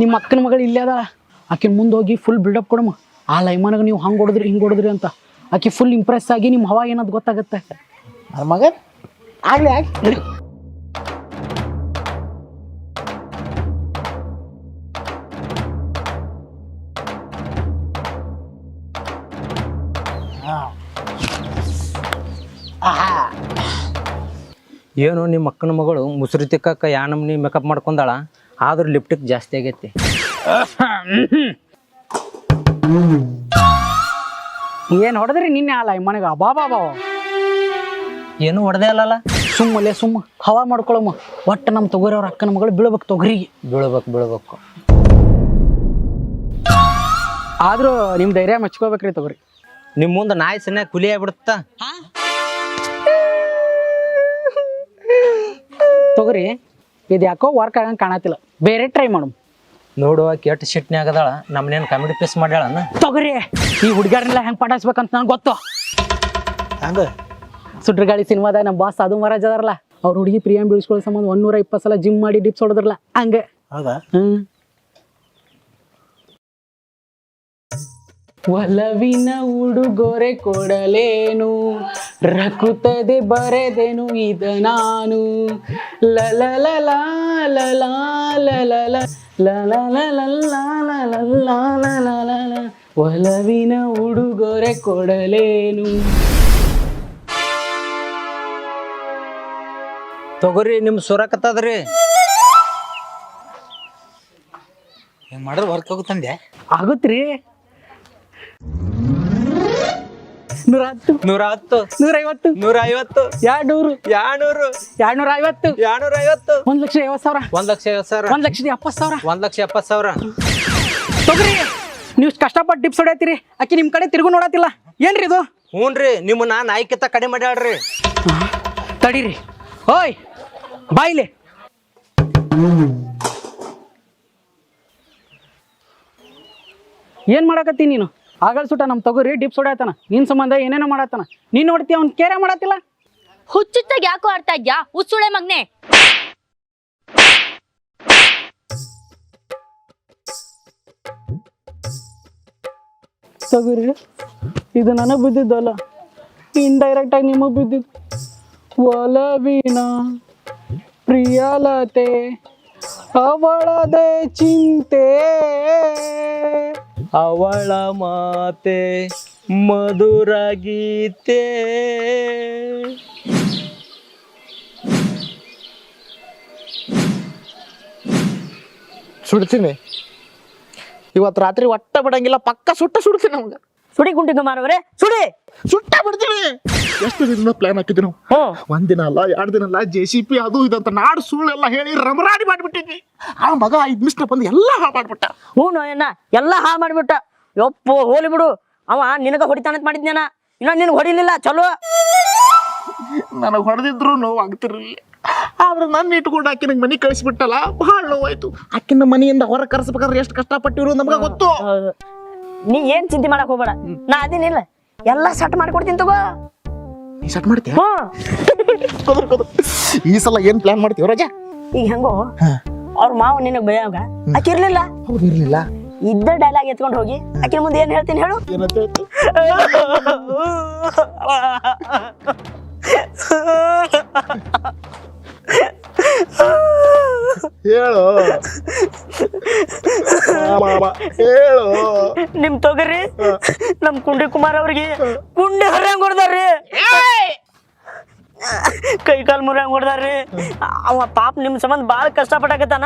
ನಿಮ್ಮ ಅಕ್ಕನ ಮಗಳು ಇಲ್ಲೇ ಅದಾಳ, ಆಕಿನ ಮುಂದೆ ಹೋಗಿ ಫುಲ್ ಬಿಲ್ಡಪ್ ಕೊಡಮ್ಮ. ಆ ಲೈಮಾನಾಗ ನೀವು ಹಂಗೆ ಹೊಡೆದ್ರಿ ಹಿಂಗೆ ಹೊಡೆದ್ರಿ ಅಂತ ಆಕಿ ಫುಲ್ ಇಂಪ್ರೆಸ್ ಆಗಿ ನಿಮ್ಮ ಹವಾ ಏನದು ಗೊತ್ತಾಗತ್ತೆ. ಮಗ ಆಗ್ಲಿ ಆಗ್ಲಿ. ಏನು ನಿಮ್ಮ ಅಕ್ಕನ ಮಗಳು ಮುಸುರಿ ತಿಕ್ಕಕ್ಕ ಯಾ ನಮ್ನಿ ಮೇಕಪ್ ಮಾಡ್ಕೊಂಡಾಳ, ಆದ್ರೂ ಲಿಪ್ಟಿಕ್ ಜಾಸ್ತಿ ಆಗೈತಿ. ಏನು ಹೊಡೆದ್ರಿ ನಿನ್ನೆ ಆ ಲೈಮಾನಾಗ? ಅಬಾ ಬಾಬಾ ಏನು ಹೊಡೆದೇ ಅಲ್ಲಲ್ಲ. ಸುಮ್ಮಲೆ ಸುಮ್ಮ ಹವಾ ಮಾಡ್ಕೊಳಮ್ಮ. ಒಟ್ಟು ನಮ್ಮ ತೊಗರಿ ಅವ್ರ ಅಕ್ಕನ ಮಗಳು ಬೀಳ್ಬೇಕು ತೊಗರಿಗೆ. ಬೀಳ್ಬೇಕು. ಆದ್ರೂ ನಿಮ್ ಧೈರ್ಯ ಮೆಚ್ಕೋಬೇಕ್ರಿ ತೊಗರಿ. ನಿಮ್ ಮುಂದೆ ನಾಯಿ ಸನ್ನೆ ಕುಲಿ ಆಗ್ಬಿಡುತ್ತ. ತೊಗರಿ ಇದು ಯಾಕೋ ವರ್ಕ್ ಆಗಂಗೆ ಕಾಣತಿಲ್ಲ, ಬೇರೆ ಟ್ರೈ ಮಾಡು. ನೋಡುವ ಕೆಟ್ಟ ಶಿಟ್ನಿ ಆಗದಾಳ. ನಮ್ಮನೇನು ಕಾಮಿಡಿ ಪೀಸ್ ಮಾಡ್ಯಾಳನ್ನ. ತೊಗರಿ ಈ ಹುಡುಗಾರನ್ನೆಲ್ಲ ಹೆಂಗೆ ಪಟಾಯಿಸ್ಬೇಕಂತ ನಂಗೆ ಗೊತ್ತು. ಹಂಗ ಸುಟ್ರಗಾಳಿ ಸಿನಿಮಾದಾಗ ನಮ್ಮ ಬಾಸ್ ಸಾಧು ಮಹಾರಾಜ್ ಅದಾರಲ್ಲ, ಅವ್ರ ಹುಡುಗಿ ಪ್ರಿಯಂ ಬೀಳ್ಸ್ಕೊಳ್ಳೋ ಸಂಬಂಧ 120 ಸಲ ಜಿಮ್ ಮಾಡಿ ಡಿಪ್ಸ್ ಹೊಡೆದ್ರಲ್ಲ ಹಂಗೆ. ಹೌದಾ? ಒಲವಿನ ಉಡುಗೊರೆ ಕೊಡಲೇನು, ರಕುತ್ತದೆ ಬರೆದೆನು ಇದ ನಾನು. ಲಲಲಲ ಒಲವಿನ ಉಡುಗೊರೆ ಕೊಡಲೇನು. ತೊಗರಿ ನಿಮ್ ಸುರಕತ್ತದ್ರಿ. ಹೆಂಗ್ ಮಾಡಿದ್ರೆ ವರ್ಕ್ ಆಗುತ್ತಂದೆ. ಆಗುತ್ರಿ. 110 110 150 150 200 200 250 250 1,50,000 1,50,000 1,70,000 1,70,000. ತೊಗರಿ ನೀವು ಕಷ್ಟಪಟ್ಟು ಟಿಪ್ಸ್ ಹೊಡ್ಯಾತಿರಿ, ಆಕಿ ನಿಮ್ ಕಡೆ ತಿರುಗು ನೋಡತಿಲ್ಲ ಏನ್ರಿ ಇದು? ಹ್ಞೂನ್ರಿ, ನಿಮ್ಮನ್ನ ನಾಯ್ಕಿತ್ತ ಕಡಿಮೆ ಮಾಡ್ಯಾಳ್ರಿ. ತಡೀರಿ. ಓಯ್ ಬಾಯ್ಲೆ. ಏನ್ ಮಾಡಕತ್ತಿ ನೀನು? ಆಗಲ್ ಸುಟ ನಮ್ ತೊಗರಿ ಡಿಪ್ಸ್ ಹೊಡ್ಯಾತನ, ನಿನ್ ಸಂಬಂಧ ಏನೇನೋ ಮಾಡತ್ತಾನ. ನೀನ್ ನೋಡ್ತಿ ಅವ್ನ್ ಕೇರೆ ಮಾಡತ್ತಿಲ್ಲ. ಹುಚ್ಚುಚ್ಚಾಗ ಯಾಕೋ ಆಡ್ತಾ ಇದ್ಯಾ ಹುಚ್ಚುಳೆ ಮಗ್ನೆ? ತೊಗರಿ ಇದು ನನಗ್ ಬಿದ್ದಿದ್ದಲ್ಲ, ಇಂಡೈರೆಕ್ಟ್ ಆಗಿ ನಿಮಗ್ ಬಿದ್ದಿದ್ದು. ಒಲವಿನ ಪ್ರಿಯಲತೆ ಅವಳದೇ ಚಿಂತೆ, ಅವಳ ಮಾತೆ ಮಧುರ ಗೀತೆ. ಸುಡ್ತೀನಿ ಇವತ್ತು ರಾತ್ರಿ ಒಟ್ಟ ಬಿಡಂಗಿಲ್ಲ, ಪಕ್ಕ ಸುಡ್ತೀನಿ ನಮ್ಗೆ. ಸುಡಿ ಗುಂಡಿ ಕುಮಾರವ್ರೆ ಸುಡಿ. ಸುಟ್ಟ ಬಿಡ್ತೀನಿ. ಎಷ್ಟು ದಿನ ಪ್ಲಾನ್ ಹಾಕಿದ್ವಿ ನಾವು. ಒಂದಿನ ಅಲ್ಲ 2 ದಿನ ಅಲ್ಲ, JCP ಅದು ಇದಂತ ನಾಡು ಸುಳ್ಳೆಲ್ಲ ಹೇಳಿ ರಮರಾಡಿ ಮಾಡಿಬಿಟ್ಟಿದ್ವಿ. ಆ ಮಗ 5 ನಿಮಿಷ ಬಂದು ಎಲ್ಲ ಹಾಳು ಮಾಡ್ಬಿಟ್ಟ. ಹ್ಞೂ ಏನ ಎಲ್ಲ ಹಾಳು ಮಾಡಿಬಿಟ್ಟ. ಯಪ್ಪು ಹೋಲಿ ಬಿಡು, ಅವ ನಿನಗ ಹೊಡಿತಾನಂತ ಮಾಡಿದ್ನೇನ, ಇನ್ನ ನಿನಗೆ ಹೊಡಿಲಿಲ್ಲ. ಚಲೋ ನನಗೆ ಹೊಡೆದಿದ್ರು ನೋವು ಆಗ್ತಿರ್ಲಿಲ್ಲ, ಆದ್ರೆ ನನ್ನ ಇಟ್ಕೊಂಡು ಆಕಿನ ಮನೆ ಕಳಿಸ್ಬಿಟ್ಟಲ್ಲ, ಭಾಳ ನೋವಾಯ್ತು. ಆಕಿನ ಮನೆಯಿಂದ ಹೊರ ಕರ್ಸ್ಬೇಕಾದ್ರೆ ಎಷ್ಟು ಕಷ್ಟಪಟ್ಟಿರು ನಮ್ಗೆ ಗೊತ್ತು. ನೀ ಏನ್ ಚಿಂತೆ ಮಾಡಕ್ ಹೋಗ್ಬೇಡ, ನಾ ಅದೇನಿಲ್ಲ ಎಲ್ಲ ಸೆಟ್ ಮಾಡ್ಕೊಡ್ತೀನಿ ತಗೋ. ನೀ ಸೆಟ್ ಮಾಡ್ತೀಯ? ಈ ಸಲ ಏನ್ ಪ್ಲಾನ್ ಮಾಡ್ತೀವಿ ರಜಾ? ಈಗ ಹೆಂಗೋ ಅವ್ರ ಮಾವ ನಿನಗ್ ಬೈಯಾಗ ಆಕಿ ಇರ್ಲಿಲ್ಲ, ಹೌದು ಇರ್ಲಿಲ್ಲ. ಇದ್ದ ಡೈಲಾಗ್ ಎತ್ಕೊಂಡು ಹೋಗಿ ಆಕಿನ ಮುಂದೆ ಏನ್ ಹೇಳ್ತೀನಿ ಹೇಳು. ಏನಂತ ಹೇಳ್ತಿ? ಹೇಳು ಹೇಳು. ನಿಮ್ ತೊಗರಿ ನಮ್ ಕುಂಡಿ ಕುಮಾರ್ ಅವ್ರಿಗೆ ಕುಂಡಿ ಹರ್ಯಾಂಗ್ ಹೊಡ್ದಾರ್ರಿ, ಕೈ ಕಾಲ್ ಮುರಿಯಂಗ್ ಹೊಡ್ದಾರ್ರಿ. ಅವ ಪಾಪ ನಿಮ್ ಸಂಬಂಧ ಬಾಳ ಕಷ್ಟಪಟ್ಟಾಕತ್ತಾನ.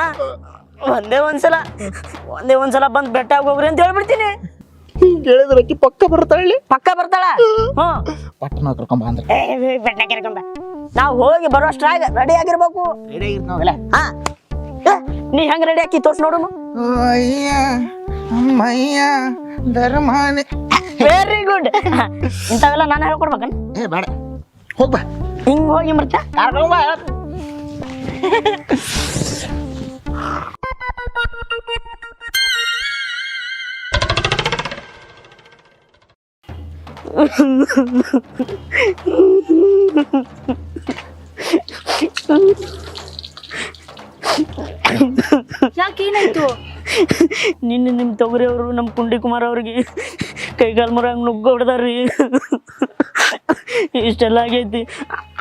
ಒಂದೇ ಒಂದ್ಸಲ ಬಂದ್ ಬೆಟ್ಟ ಹೋಗ್ರಿ ಅಂತ ಹೇಳ್ಬಿಡ್ತೀನಿ. ಹಿಂಗ್ ಹೇಳಿದ್ರೆ ಆಕಿ ಪಕ್ಕ ಬರ್ತಾಳೆ. ಪಕ್ಕ ಬರ್ತಾಳ. ಪಟ್ಟಣ ಕರ್ಕೊಂಬ ಅಂದ್ರೆ ಬೆಟ್ಟ ಕರ್ಕೊಂಬ. ನಾವ್ ಹೋಗಿ ಬರೋಷ್ಟ್ರಾಗ ರೆಡಿ ಆಗಿರ್ಬೇಕು. ಹಾ, ನೀ ಹೆಂಗ್ ರೆಡಿ ಹಾಕಿ ತೋರ್ಸ್ ನೋಡು. Very good. ಇಂಥವೆಲ್ಲ ನಾನು ಹೇಳ್ಕೊಡ್ಬೇಕನ್? ಏ ಬೇಡ, ಹೋಗ್ಬಾ. ಹಿಂಗ್ ಹೋಗಿ ಮರ್ತ ಯಾಕೇನಾಯ್ತು? ನಿನ್ನೆ ನಿಮ್ ತೊಗರಿ ಅವರು ನಮ್ ಕುಂಡಿ ಕುಮಾರ್ ಅವ್ರಿಗೆ ಕೈಗಾಲ್ ಮುರಂಗ್ ನುಗ್ಗ ಹೊಡ್ದಾರ್ರಿ. ಇಷ್ಟೆಲ್ಲ ಆಗೈತಿ,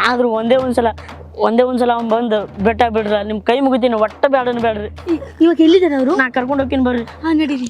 ಆದ್ರೂ ಒಂದೇ ಒಂದ್ಸಲ ಅವ್ನು ಬಂದು ಬೆಟ್ಟ ಬಿಡ್ರ, ನಿಮ್ ಕೈ ಮುಗಿತೀನಿ, ಒಟ್ಟ ಬೇಡನ ಬೇಡ್ರಿ. ಇವಾಗ ಎಲ್ಲಿದ್ದಾರೆ ಅವರು? ನಾ ಕರ್ಕೊಂಡು ಹೋಗ್ತೀನಿ ಬರ್ರಿ. ಹಾ ನಡೀರಿ.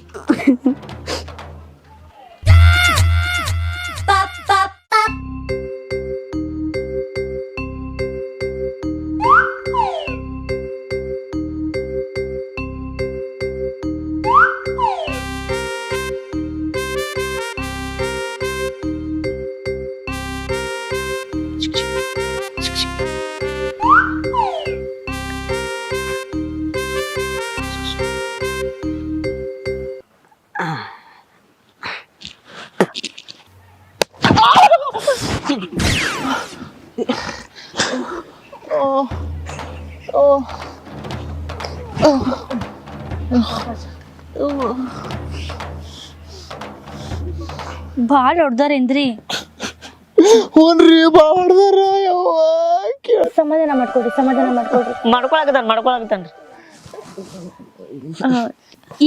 ಭಾಳ ಹೊಡ್ದಾರೇನ್ರಿ? ಹ್ಞೂನ್ರಿ ಭಾಳ ಹೊಡ್ದಾರ ಯವ್ವ. ಸಮಾಧಾನ ಮಾಡ್ಕೊಡ್ರಿ, ಸಮಾಧಾನ ಮಾಡ್ಕೊಡ್ರಿ. ಮಾಡ್ಕೊಳಕತ್ತಾನ್ರಿ.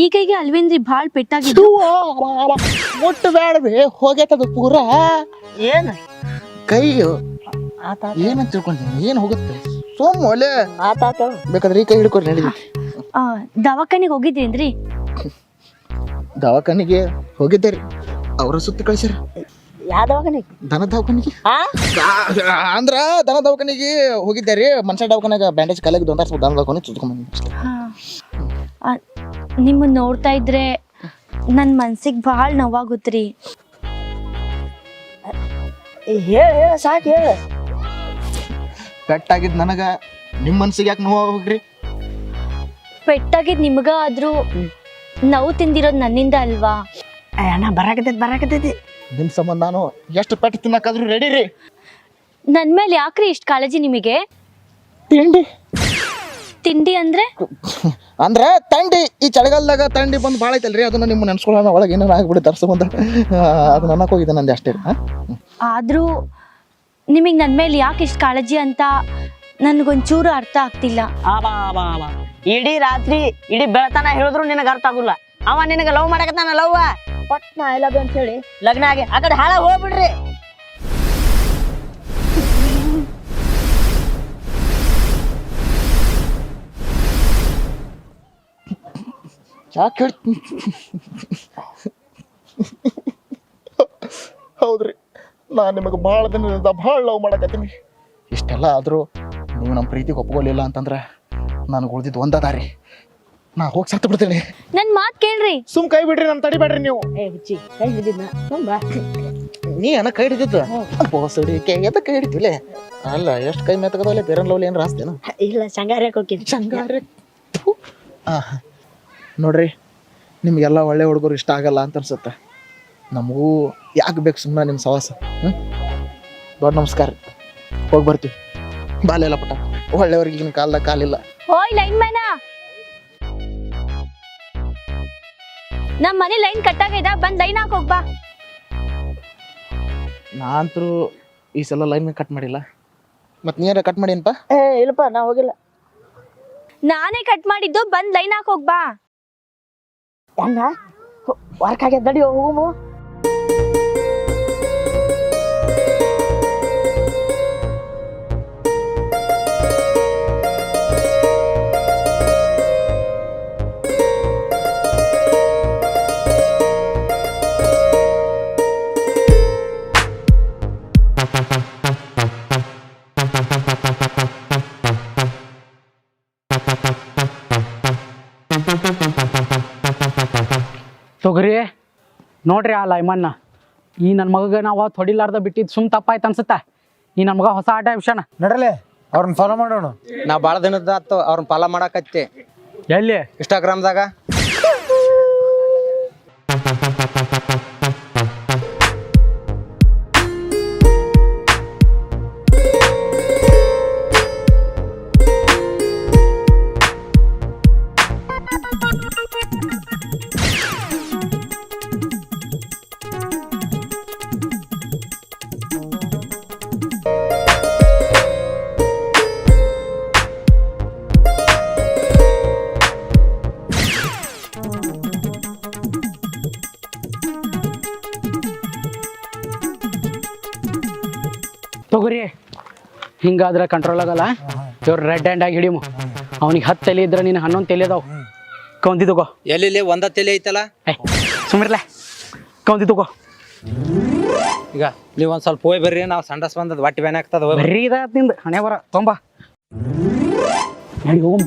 ಈಗೀಗ ಅಲ್ವೇನ್ರಿ ಭಾಳ ಪೆಟ್ಟಾಗಿದ್ದು? ಮುಟ್ಟು ಬ್ಯಾಡ್ಬಿ, ಹೋಗೈತದು ಪೂರ. ಏನ್ ಕೈ ಏನಂತ ತಿಳ್ಕೊಂತೀನಿ, ಏನ್ ಹೋಗುತ್ತೆ ಸೋಮ್ ಒಲೆ. ಬೇಕಾದ್ರೆ ಈ ಕೈ ಹಿಡ್ಕೊರಿ ನಡೀತಿ. ದವಾಖಾನಿಗೆ ಹೋಗಿದ್ರೇನ್ರಿ? ದವಾಖಾನಿಗೆ ಹೋಗಿದ್ದೇರಿ, ಅವ್ರ ಸುತ್ತಿ ಕಳ್ಸ್ಯಾರ. ಯಾವ ದವಾಖಾನಿಗೆ? ದನ ದವಾಖಾನಿಗೆ ಅಂದ್ರ ದನ ದವಾಖಾನಿಗೆ ಹೋಗಿದ್ದೇರಿ. ಮನುಷ್ಯ ದವಾಖಾನಾಗ ಬ್ಯಾಂಡೇಜ್ ಕಾಲಾಗಿದ್ದು ಅಂತ ದನ ದವಾಖಾನೆ ಸುತ್ಕೊಂಡ್ ನಿಮ್ಮನ್ನ ನೋಡ್ತಾ ಇದ್ರೆ ನನ್ನ ಮನ್ಸಿಗೆ ಭಾಳ ನೋವಾಗುತ್ತ್ರಿ. ಹೇಳ ಸಾಕು ಹೇಳ. ಪೆಟ್ಟಾಗಿದ್ ನನಗ ನಿಮ್ ಮನ್ಸಿಗೆ ಯಾಕೆ ನೋವು ಹೋಗ್ರಿ? ಪೆಟ್ಟಾಗಿದ್ ನಿಮ್ಗ ಆದ್ರೂ ನೋವು ತಿಂದಿರೋದು ನನ್ನಿಂದ ಅಲ್ವಾ? ಅಣ್ಣ ಬರಾಕತೈತಿ. ನಿಮ್ ಸಂಬಂಧ ನಾನು ಎಷ್ಟು ಪೆಟ್ಟು ತಿನ್ನಕಾದ್ರೂ ರೆಡಿ ರೀ. ನನ್ ಮೇಲೆ ಯಾಕ್ರಿ ಇಷ್ಟ ಕಾಳಜಿ ನಿಮಗೆ? ತಿಂಡಿ ತಿಂಡಿ ಅಂದ್ರೆ ಅಂದ್ರ ತಂಡಿ. ಈ ಚಳಿಗಾಲದಾಗ ತಂಡಿ ಬಂದು ಭಾಳ ಐತಲ್ರಿ, ಅದನ್ನ ನಿಮ್ಮ ನೆನ್ಸ್ಕೊಳ್ಳೋಣ ಒಳಗೆ ಏನಾರ ಆಗ್ಬಿಡಿ ತರ್ಸ್ಕೊಂಡ ಅದು ನನಗೆ ಹೋಗಿದೆ ನಂದು ಅಷ್ಟೇ. ಆದ್ರೂ ನಿಮಗೆ ನನ್ನ ಮೇಲೆ ಯಾಕೆ ಇಷ್ಟ ಕಾಳಜಿ ಅಂತ ನನ್ಗೊಂಚೂರು ಅರ್ಥ ಆಗ್ತಿಲ್ಲ. ಇಡೀ ರಾತ್ರಿ ಇಡೀ ಬೆಳತನ ಹೇಳಿದ್ರು ನಿನಗೆ ಅರ್ಥ ಆಗುಲ್ಲ. ಅವ ನಿನಗೆ love ಮಾಡಕತ್ತಾನ. Love Patna I love ಅಂತ ಹೇಳಿ ಲಗ್ನ ಆಗಿ ಆ ಕಡೆ ಹಾಳ ಹೋಗ್ಬಿಡ್ರಿ. ಯಾಕೆ ಹೌದ್ರಿ, ನಾನು ನಿಮಗೆ ಭಾಳ ದಿನದಿಂದ ಭಾಳ ಲವ್ ಮಾಡಕತ್ತೀನಿ. ಇಷ್ಟೆಲ್ಲ ಆದರೂ ನೀವು ನಮ್ಮ ಪ್ರೀತಿಗೆ ಒಪ್ಕೊಳ್ಳಿಲ್ಲ ಅಂತಂದ್ರೆ ನನಗೆ ಉಳಿದಿದ್ದು ಒಂದಾದಾರಿ, ನಾ ಹೋಗಿ ಸತ್ತು ಬಿಡ್ತೀನಿ. ನನ್ ಮಾತ್ ಕೇಳ್ರಿ. ಸುಮ್ ಕೈ ಬಿಡ್ರಿ, ನಾನು ತಡಿಬೇಡ್ರಿ ನೀವು. ನೀ ಅನ್ನ ಕೈ ಹಿಡಿದಿದ್ದು ಬೋಸಡಿ ಕೈ ಎದ ಕೈ ಹಿಡಿತಿಲ್ಲ. ಅಲ್ಲ ಎಷ್ಟು ಕೈ ಮೆತ್ತಗದವಲ್ಲ, ಬೇರೆ ಲವ್ಲಿ ಏನಾರ ರಾಸ್ತೇನ? ಇಲ್ಲ ಶಂಗಾರ್ಯಕ್ಕೆ ಹೋಗ್ತೀನಿ. ಶಂಗಾರ ನೋಡ್ರಿ, ನಿಮಗೆಲ್ಲ ಒಳ್ಳೆ ಹುಡುಗರು ಇಷ್ಟ ಆಗಲ್ಲ ಅಂತ ಅನ್ಸುತ್ತೆ. ನಮಗೂ ಯಾಕೆ ಬೇಕು ಸುಮ್ಮನೆ ನಿಮ್ಮ ಸವಾಸ. ದೊಡ್ಡ ನಮಸ್ಕಾರ, ಹೋಗಿ ಬರ್ತೀವಿ. ಬಾಲೆಲ್ಲ ಪುಟ್ಟ, ಒಳ್ಳೆಯವ್ರಿಗೆ ಈಗಿನ ಕಾಲದಾಗ ಕಾಲಿಲ್ಲ. ಓಯ್ ಲೈನ್ ಮ್ಯಾನ, ನಮ್ಮ ಮನೆ ಲೈನ್ ಕಟ್ಟಾಗೈದ, ಬಂದ್ ಲೈನ್ ಹಾಕ್ ಹೋಗ್ಬಾ. ನಾನಂತರೂ ಈ ಸಲ ಲೈನ್ ಕಟ್ ಮಾಡಿಲ್ಲ. ಮತ್ತೆ ನೀರ ಕಟ್ ಮಾಡೀನಪ್ಪ? ಇಲ್ಲಪ್ಪ, ನಾ ಹೋಗಿಲ್ಲ. ನಾನೇ ಕಟ್ ಮಾಡಿದ್ದು, ಬಂದ್ ಲೈನ್ ಹಾಕ್ ಹೋಗ್ಬಾ. ಹೆಂಗ ವರ್ಕ್ ಆಗ್ಯದ ನಡಿ ಹೋಗು. ತೊಗರಿ ನೋಡ್ರಿ, ಆ ಲೈಮನ್ನ ಈ ನನ್ನ ಮಗಗೆ ನಾವು ಹೊಡಿಲಾರ್ದ ಬಿಟ್ಟಿದ್ದು ಸುಮ್ ತಪ್ಪಾಯ್ತು ಅನ್ಸುತ್ತಾ. ಈ ನನ್ನ ಮಗ ಹೊಸ ಆಟ ವಿಷಯನ ನಡ್ರಲೆ ಅವ್ರನ್ನ ಫಾಲೋ ಮಾಡೋಣ. ನಾ ಭಾಳ ದಿನದ ಆತು ಅವ್ರನ್ನ ಫಾಲೋ ಮಾಡಾಕತ್ತಿ. ಎಲ್ಲಿ? ಇನ್ಸ್ಟಾಗ್ರಾಮ್ದಾಗ. ತೊಗರಿ ಹಿಂಗಾದ್ರೆ ಕಂಟ್ರೋಲ್ ಆಗಲ್ಲ. ಇವ್ರು ರೆಡ್ ಹ್ಯಾಂಡ್ ಆಗಿ ಹಿಡಿಮು. ಅವ್ನಿಗೆ 10 ತಲೆ ಇದ್ರೆ ನೀನು 11 ತಲೆ ಅದಾವ. ಕೌಂದಿ ತಗೋ. ಎಲ್ಲಿ ಒಂದ ತಲೆ ಐತಲ್ಲ. ಸುಮ್ಮಿರ್ಲೆ, ಕೌಂದಿ ತಗೋ. ಈಗ ನೀವು ಒಂದು ಸ್ವಲ್ಪ ಹೋಗಿ ಬರ್ರಿ, ನಾವು ಸಂಡಸ್ ಬಂದದ ಹೊಟ್ಟೆ ಬ್ಯಾನ್ ಆಗ್ತದ. ಬರ್ರಿ ಇದ ನಿಂದು ಹಣೆ ಬರ ತೊಂಬ ನಡಿ ಹೋಗು.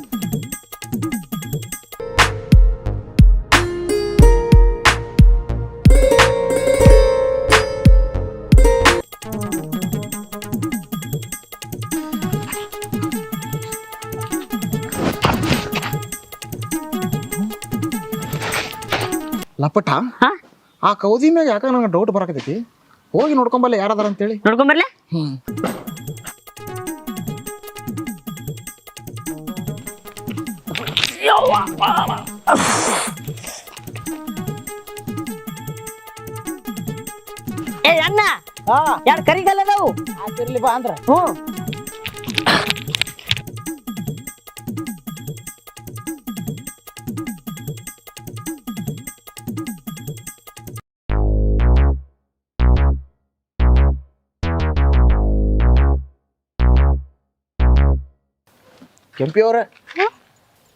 ಲಪಟ, ಆ ಕೌದಿ ಮ್ಯಾಗ ಯಾಕ ನಂಗೆ ಡೌಟ್ ಬರಾಕತೈತಿ. ಹೋಗಿ ನೋಡ್ಕೊಂಬಲ್ಲ ಯಾರದಾರ ಅಂತೇಳಿ. ನೋಡ್ಕೊಂಬರ್ಲೆ. ಏ ಅಣ್ಣ ಯಾರು ಕರಿಗಲ್ಲ ನಾವು ಇರ್ಲಿ ಬಾ ಅಂದ್ರ ಹ್ಞೂ ಕೆಂಪಿ ಅವ್ರ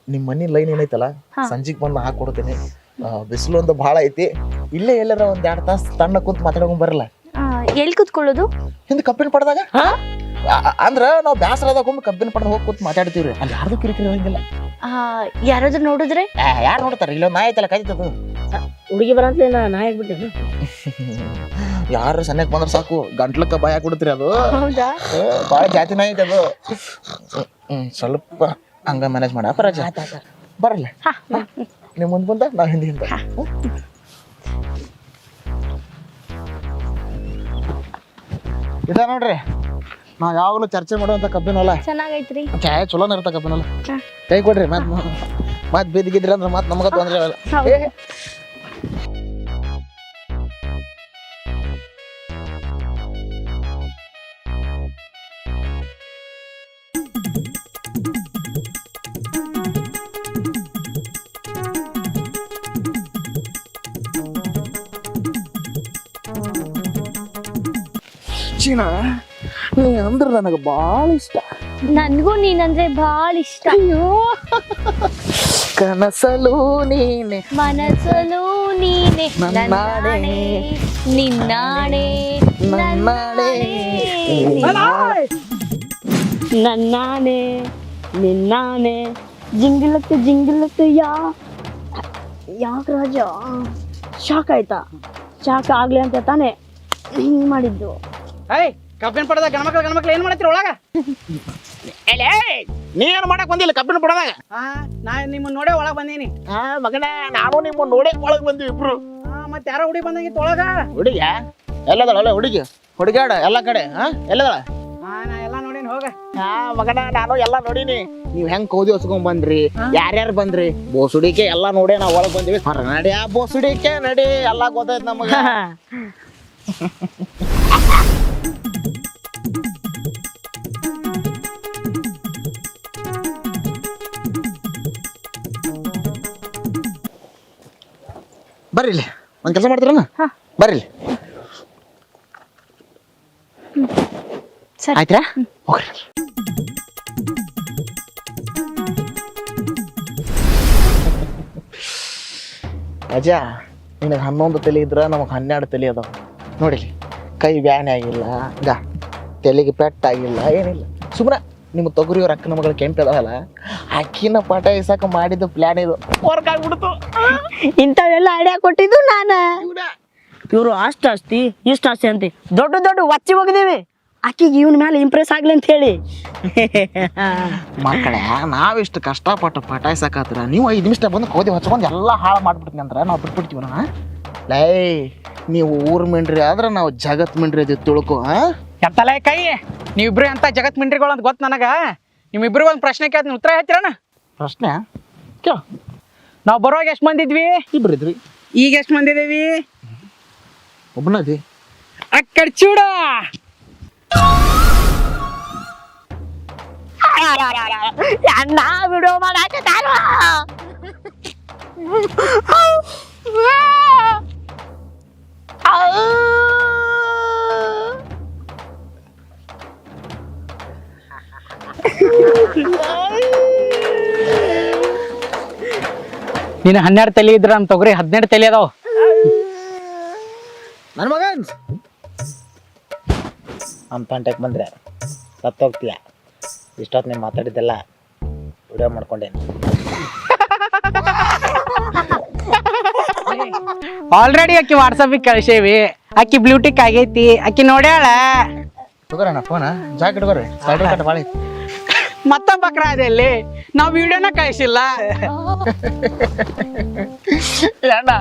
ನಿಮ್ಮ ಮನಿ ಲೈನ್ ಏನೈತಲ್ಲ ಸಂಜಿಗೆ ಬಂದು ಹಾಕೊಡ್ತೀನಿ. ಬಿಸಿಲು ಒಂದು ಭಾಳ ಐತಿ. ಇಲ್ಲೇ ಎಲ್ಲಾರ ಒಂದ್ 2 ತಾಸು ತಣ್ಣ ಕುಂತ ಮಾತಾಡೋಂಗ್ ಬರಲ್ಲ. ಎಲ್ಲಿ ಕೂತ್ಕೊಳ್ಳೋದು? ಹಿಂದೆ ಕಬ್ಬಿನ ಪಡ್ದಾಗ ಅಂದ್ರ ನಾವು ಬ್ಯಾಸರದಾಗೊಮ್ಮೆ ಕಬ್ಬಿನ ಪಡ್ದಾಗ ಹೋಗಿ ಕೂತ್ ಮಾತಾಡ್ತೀವ್ರಿ. ಅಲ್ಲಿ ಯಾರ್ದು ಕಿರಿಕಿರಿ ಇರಂಗಿಲ್ಲ. ಯಾರಾದ್ರೂ ನೋಡಿದ್ರೆ? ಯಾರು ನೋಡ್ತಾರ? ಇಲ್ಲೊಂದು ನಾಯಿ ಐತಲ್ಲ ಕಾಯ್ತದ. ಹುಡುಗಿ ಬರಂತ ನಾ ಆಗ್ಬಿಟ್ಟೆ. ಯಾರು ಸನ್ಯಾಕ್ ಬಂದ್ರ ಸಾಕು ಗಂಟ್ಲಕ್ಕ ಬಾಯ ಕೊಡ್ತೀರಿ. ಅದು ಹೌದಾ? ಭಾಳ ಜಾತಿ ನಾಯಿ ಐತೆ ಅದು. ಸ್ವಲ್ಪ ಹಂಗ ಮ್ಯಾನೇಜ್ ಮಾಡ ಪರಾಜ ಬರಲ್ಲ. ನೀವು ಮುಂದೆ ಬಂದ ನಾ ಹಿಂದೆ ಇದ ನೋಡ್ರಿ, ನಾವ್ ಯಾವಾಗಲೂ ಚರ್ಚೆ ಮಾಡುವಂತ ಕಬ್ಬಿನ ಹೊಲ. ಚೆನ್ನಾಗೈತ್ರಿ. ಚಾಯ್ ಚಲೋನ ಇರ್ತ ಕಬ್ಬಿನ ಹೊಲ. ಕೈ ಕೊಡ್ರಿ. ಮತ್ ಬಿದ್ದಿಗಿದ್ರಿ ಅಂದ್ರೆ ಮತ್ ನಮಗ ತೊಂದ್ರೆ ಆಗಲ್ಲ. ಚೀನಾ, ನೀ ಅಂದ್ರ ನನಗೆ ಭಾಳ ಇಷ್ಟ. ನನ್ಗೂ ನೀನಂದ್ರೆ ಭಾಳ ಇಷ್ಟ. ಕನಸಲು ನೀನೆ ಮನಸ್ಸಲು ನೀನೆ ನನ್ನಾಣೆ, ನಿನ್ನಾಣೆ ನನ್ನಾಣೆ. ನನ್ನಾನೆ ನಿನ್ನಾನೆ ಜಿಂಗಿಲಕ್ಕೆ ಯಾಕೆ ರಾಜ ಶಾಕ್ ಆಯ್ತಾ? ಶಾಕ್ ಆಗ್ಲಿ ಅಂತ ತಾನೇ ಹಿಂಗ್ ಮಾಡಿದ್ದು. ಏಯ್ ಕಬ್ಬಿನ ಪಡದ ಗಣಮಕ್ಳು ಏನ್ ಮಾಡತ್ತೀರಿ ಒಳಗ? ನೀ ಏನ್ ಮಾಡಕ್ ಬಂದಿಲ್ಲ ಕಬ್ಬಿನ ಪಡದಾಗ? ನಾ ನಿಮ್ಮನ್ನ ನೋಡೇ ಒಳಗ್ ಬಂದೀನಿ. ಮಗನ, ನಾನು ನಿಮ್ಮ ನೋಡೇ ಒಳಗ್ ಬಂದಿವಿ ಇಬ್ರು. ಮತ್ತೆ ಯಾರೋ ಹುಡುಗಿ ಬಂದಂಗಿತ್ತು ಒಳಗ. ಹುಡುಗ ಎಲ್ಲದಳ? ಒಳ್ಳೆ ಹುಡುಗಾಡ ಎಲ್ಲ ಕಡೆ. ಎಲ್ಲದಳ? ನಾ ಎಲ್ಲ ನೋಡೀನಿ. ಹೋಗ ಮಗನ, ನಾನು ಎಲ್ಲ ನೋಡೀನಿ. ನೀವ್ ಹೆಂಗ್ ಕೌದಿ ಹೊಸ್ಕೊಂಡ್ ಬಂದ್ರಿ, ಯಾರ್ಯಾರು ಬಂದ್ರಿ, ಬೋಸುಡಿಕೆ ಎಲ್ಲಾ ನೋಡೇ ನಾವ್ ಒಳಗ್ ಬಂದಿವಿ. ಹೊರ ನಡಿ, ಆ ಬೋಸುಡಿಕೆ ನಡಿ, ಎಲ್ಲಾ ಗೊತ್ತಾಯ್ತು ನಮಗ. ಬರ್ರಿ ಇಲ್ಲಿ ಒಂದ್ ಕೆಲಸ ಮಾಡ್ತೀರನ? ಬರ್ರಿ ಆಯ್ತಾ? ಹೋಗ್ರಿ. ಅಜ್ಜ, ನಿನಗೆ 11 ತಲೆ ಇದ್ರ ನಮಗೆ 12 ತಲೆ ಅದಾವ ನೋಡಿಲಿ. ಕೈ ಬ್ಯಾನೆ ಆಗಿಲ್ಲ, ತಲೆಗೆ ಪೆಟ್ಟಾಗಿಲ್ಲ, ಏನಿಲ್ಲ. ಸುಮ್ಮನೆ ನಿಮ್ಮ ತೊಗರಿಯವ್ರ ಅಕ್ಕನ ಮಗಳ ಕೆಂಪು ಅದಾವಲ್ಲ, ಅಕ್ಕಿನ ಪಾಠ ಇಸಾಕ ಮಾಡಿದ್ದು ಪ್ಲಾನ್ ಇದು ವರ್ಕ್ ಆಗ್ಬಿಡ್ತು. ಇಂಥವೆಲ್ಲ ಐಡಿಯಾ ಕೊಟ್ಟಿದ್ದು ನಾನು. ಇವರು ಅಷ್ಟಾಸ್ತಿ ಇಷ್ಟಾಸ್ತಿ ಅಂತ ದೊಡ್ಡ ವಚ್ಚಿ ಹೋಗಿದ್ದೀವಿ. ಆಕಿಗೆ ಇವನ ಮೇಲೆ ಇಂಪ್ರೆಸ್ ಆಗ್ಲಿ ಅಂತ ಹೇಳಿ. ಮಕ್ಕಳೇ, ನಾವಿಷ್ಟು ಕಷ್ಟಪಟ್ಟು ಪಟಾಯಿಸಾಕತ್ರ ನೀವು 5 ನಿಮಿಷ ಬಂದು ಕೋದಿ ಹಚ್ಕೊಂಡು ಎಲ್ಲ ಹಾಳು ಮಾಡ್ಬಿಡ್ತೀನಿ ಅಂದ್ರೆ ನಾವು ಬಿಟ್ಬಿಡ್ತೀವಿ. ಲೈ, ನೀವು ಊರ್ ಮಿಂಡ್ರಿ ಆದ್ರೆ ನಾವು ಜಗತ್ ಮಿಂಡ್ರಿ ಅದು ತಿಳ್ಕೊ. ಎತ್ತಲೇ ಕೈ, ನೀವಿಬ್ರು ಅಂತ ಜಗತ್ ಮಿಂಡ್ರಿಗಳು ಅಂತ ಗೊತ್ತು ನನಗ. ನಿಮ್ಮಿಬ್ರಿಗೆ ಒಂದು ಪ್ರಶ್ನೆ ಕೇಳ್ತೀನಿ, ಉತ್ತರ ಹೇಳ್ತೀರಣ್ಣ? ಪ್ರಶ್ನೆ ಕೇಳ. ನಾವು ಬರುವಾಗ ಎಷ್ಟು ಮಂದಿ ಇದ್ವಿ? ಇಬ್ರು ಇದ್ರಿ. ಈಗ ಎಷ್ಟು ಮಂದಿ ಇದೀವಿ? ಒಬ್ಬನದಿ ಅಕ್ಕಡ್ ಚೂಡ. ಅಣ್ಣ ವಿಡಿಯೋ ಮಾಡಾಕತ್ತಾರ. ನೀನು 12 ತಲೆ ಇದ್ರ ನಮ್ಮ ತೊಗರಿ 12 ತಲೆ ಅದಾವ. ನನ್ನ ಮಗನ್ ನಮ್ಮ ತಂಟೆಗೆ ಬಂದ್ರೆ ಸತ್ತೋಗ್ತೀಯ. ಇಷ್ಟೊತ್ತು ನೀವು ಮಾತಾಡಿದ್ದೆಲ್ಲ ವಿಡಿಯೋ ಮಾಡ್ಕೊಂಡೇನಿ. ಆಲ್ರೆಡಿ ಅಕ್ಕಿ ವಾಟ್ಸಪ್ಪಿಗೆ ಕಳಿಸೇವಿ. ಅಕ್ಕಿ ಬ್ಲೂಟಿಕ್ ಆಗೈತಿ, ಅಕ್ಕಿ ನೋಡ್ಯಾಳ. ತಗೋರಣ್ಣ ಫೋನ, ಜಾಕೆಟ್ ಬರ್ರಿ, ಸೈಡ್ ಕಟ್ ಭಾಳ ಐತಿ. ಮತ್ತ ಬಕ್ರ ಅದಲ್ಲಿ ನಾವು ವಿಡಿಯೋನ ಕಳಿಸಿಲ್ಲ. ಅಣ್ಣ